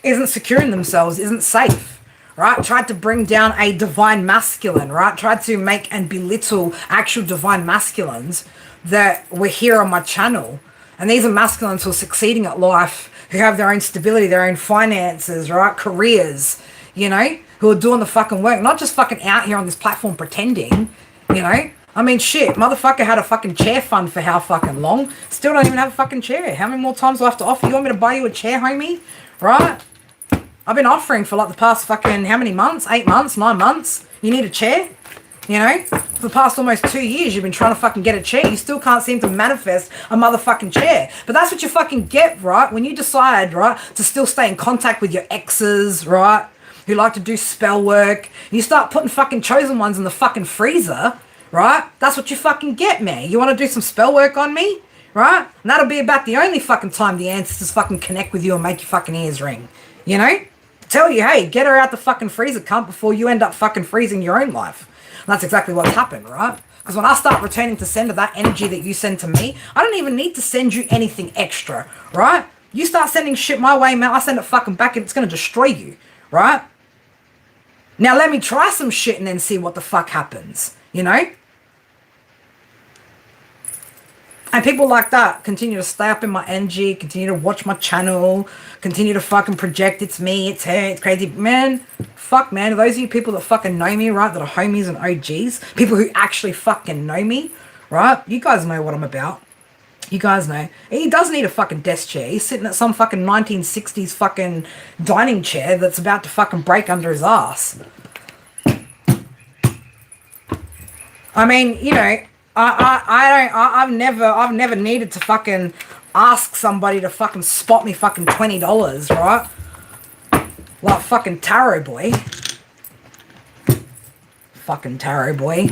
isn't secure in themselves, isn't safe, right? Tried to bring down a divine masculine, right? Tried to make and belittle actual divine masculines that were here on my channel. And these are masculines who are succeeding at life, who have their own stability, their own finances, right? Careers, you know, who are doing the fucking work, not just fucking out here on this platform pretending, you know. I mean, shit, motherfucker had a fucking chair fund for how fucking long? Still don't even have a fucking chair. How many more times do I have to offer? You want me to buy you a chair, homie? Right? I've been offering for like the past fucking, how many months? 8 months? 9 months? You need a chair? You know? For the past almost 2 years, you've been trying to fucking get a chair. You still can't seem to manifest a motherfucking chair. But that's what you fucking get, right? When you decide, right, to still stay in contact with your exes, right? Who like to do spell work. And you start putting fucking chosen ones in the fucking freezer, right? That's what you fucking get, man. You want to do some spell work on me? Right? And that'll be about the only fucking time the ancestors fucking connect with you and make your fucking ears ring. You know? Tell you, hey, get her out the fucking freezer, cunt, before you end up fucking freezing your own life. And that's exactly what's happened, right? Because when I start returning to sender that energy that you send to me, I don't even need to send you anything extra, right? You start sending shit my way, man, I send it fucking back and it's going to destroy you, right? Now let me try some shit and then see what the fuck happens, you know? And people like that continue to stay up in my energy, continue to watch my channel, continue to fucking project it's me, it's her, it's crazy. Man, fuck, man. Those of you people that fucking know me, right, that are homies and OGs, people who actually fucking know me, right? You guys know what I'm about. You guys know. He does need a fucking desk chair. He's sitting at some fucking 1960s fucking dining chair that's about to fucking break under his ass. I mean, you know, I've never needed to fucking ask somebody to fucking spot me fucking $20, right? Like fucking Tarot Boy. Fucking Tarot Boy.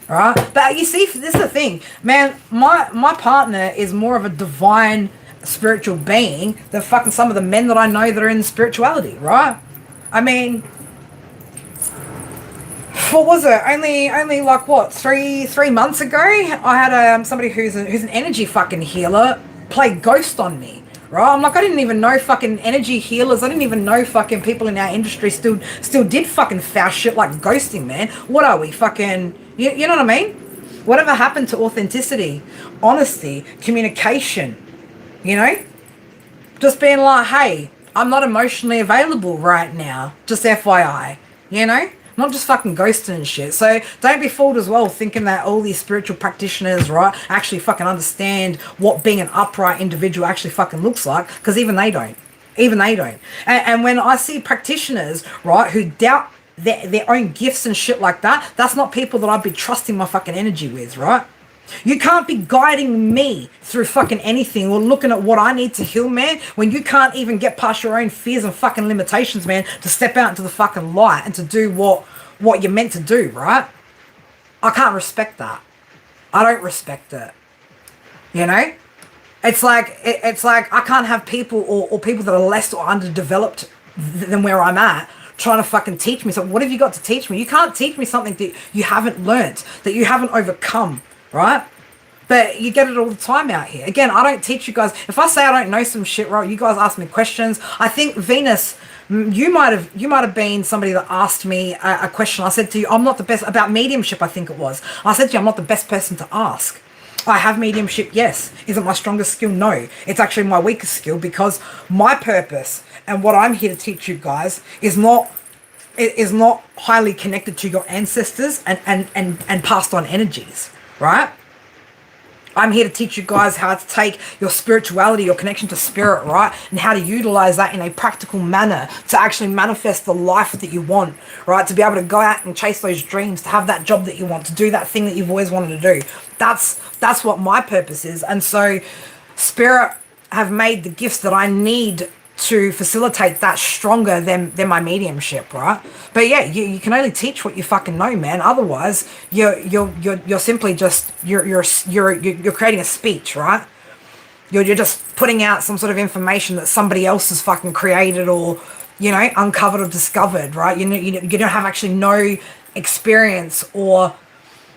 Right? But you see, this is the thing. Man, my partner is more of a divine spiritual being than fucking some of the men that I know that are in spirituality, right? I mean, what was it? Only like what, three months ago, I had somebody who's an energy fucking healer play ghost on me. Right? I'm like, I didn't even know fucking energy healers. I didn't even know fucking people in our industry still did fucking foul shit like ghosting, man. What are we, fucking, you know what I mean? Whatever happened to authenticity, honesty, communication, you know? Just being like, hey, I'm not emotionally available right now. Just FYI, you know? Not just fucking ghosting and shit. So don't be fooled as well thinking that all these spiritual practitioners, right, actually fucking understand what being an upright individual actually fucking looks like, because even they don't. Even they don't. And when I see practitioners, right, who doubt their own gifts and shit like that, that's not people that I'd be trusting my fucking energy with, right? You can't be guiding me through fucking anything or looking at what I need to heal, man, when you can't even get past your own fears and fucking limitations, man, to step out into the fucking light and to do what you're meant to do, right? I can't respect that. I don't respect it. You know? It's like I can't have people or people that are less or underdeveloped than where I'm at trying to fucking teach me something. What have you got to teach me? You can't teach me something that you haven't learnt, that you haven't overcome. Right? But you get it all the time out here. Again, I don't teach you guys. If I say I don't know some shit, right, you guys ask me questions. I think Venus, you might have been somebody that asked me a question. I said to you, I'm not the best, about mediumship, I think it was. I said to you, I'm not the best person to ask. I have mediumship, yes. Is it my strongest skill? No. It's actually my weakest skill, because my purpose and what I'm here to teach you guys is not highly connected to your ancestors and passed on energies. Right? I'm here to teach you guys how to take your spirituality, your connection to spirit, right? And how to utilize that in a practical manner to actually manifest the life that you want, right? To be able to go out and chase those dreams, to have that job that you want, to do that thing that you've always wanted to do. That's what my purpose is. And so spirit have made the gifts that I need to facilitate that stronger than my mediumship, right? But yeah, you can only teach what you fucking know, man. Otherwise, you're simply just you're creating a speech, right? You're just putting out some sort of information that somebody else has fucking created or, you know, uncovered or discovered, right? You don't have actually no experience or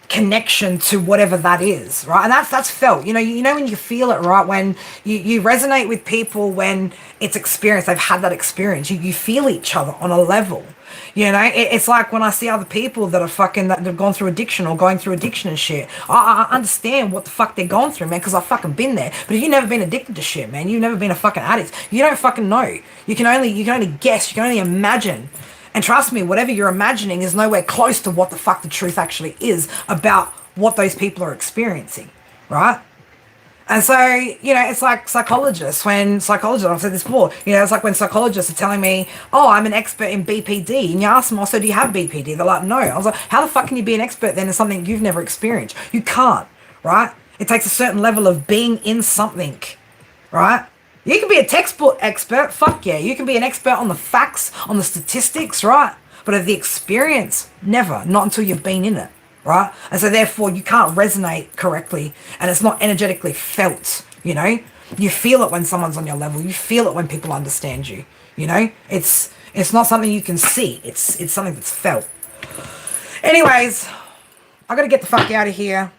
connection to whatever that is, right? And that's felt. You know when you feel it, right? When you resonate with people, when it's experienced, they've had that experience. You feel each other on a level. You know, it's like when I see other people that have gone through addiction or going through addiction and shit. I understand what the fuck they're going through, man, because I've fucking been there. But if you've never been addicted to shit, man, you've never been a fucking addict, you don't fucking know. You can only guess. You can only imagine. And trust me, whatever you're imagining is nowhere close to what the fuck the truth actually is about what those people are experiencing, right? And so, you know, it's like psychologists, I've said this before, you know, it's like when psychologists are telling me, oh, I'm an expert in BPD. And you ask them, also, do you have BPD? They're like, no. I was like, how the fuck can you be an expert then in something you've never experienced? You can't, right? It takes a certain level of being in something, right? You can be a textbook expert, fuck yeah. You can be an expert on the facts, on the statistics, right? But of the experience, never. Not until you've been in it, right? And so therefore you can't resonate correctly, and it's not energetically felt, you know? You feel it when someone's on your level. You feel it when people understand you, you know? It's not something you can see. It's something that's felt. Anyways, I gotta get the fuck out of here.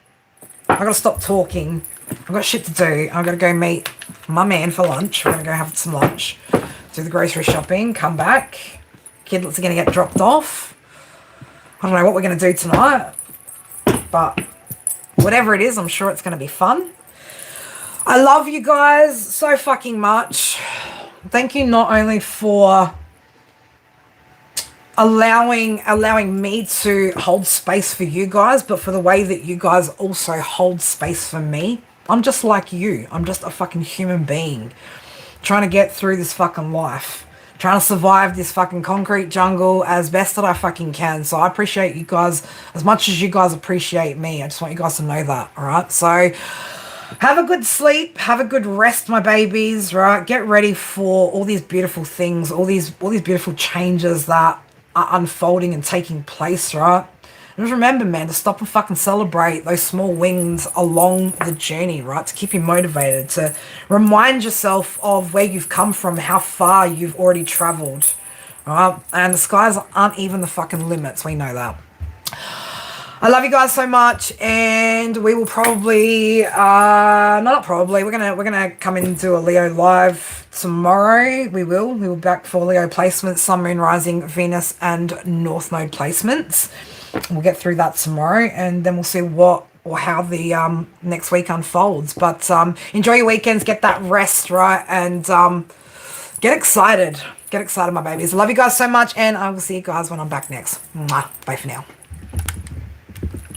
I gotta stop talking. I've got shit to do. I'm gonna go meet my man for lunch. We're gonna go have some lunch, do the grocery shopping, come back. Kids are gonna get dropped off. I don't know what we're going to do tonight, but whatever it is, I'm sure it's going to be fun. I love you guys so fucking much. Thank you not only for allowing me to hold space for you guys, but for the way that you guys also hold space for me. I'm just like you. I'm just a fucking human being trying to get through this fucking life, trying to survive this fucking concrete jungle as best that I fucking can. So I appreciate you guys as much as you guys appreciate me. I just want you guys to know that, all right? So have a good sleep, have a good rest, my babies, right? Get ready for all these beautiful things, all these beautiful changes that are unfolding and taking place, right? And just remember, man, to stop and fucking celebrate those small wins along the journey, right? To keep you motivated, to remind yourself of where you've come from, how far you've already traveled, right? And the skies aren't even the fucking limits. We know that. I love you guys so much, and we will probably not probably we're gonna come into a Leo live tomorrow. We will be back for Leo placements, Sun, Moon, Rising, Venus, and North Node placements. We'll get through that tomorrow, and then we'll see what or how the next week unfolds. But enjoy your weekends, get that rest, right, and get excited. Get excited, my babies. I love you guys so much, and I will see you guys when I'm back next. Mwah. Bye for now.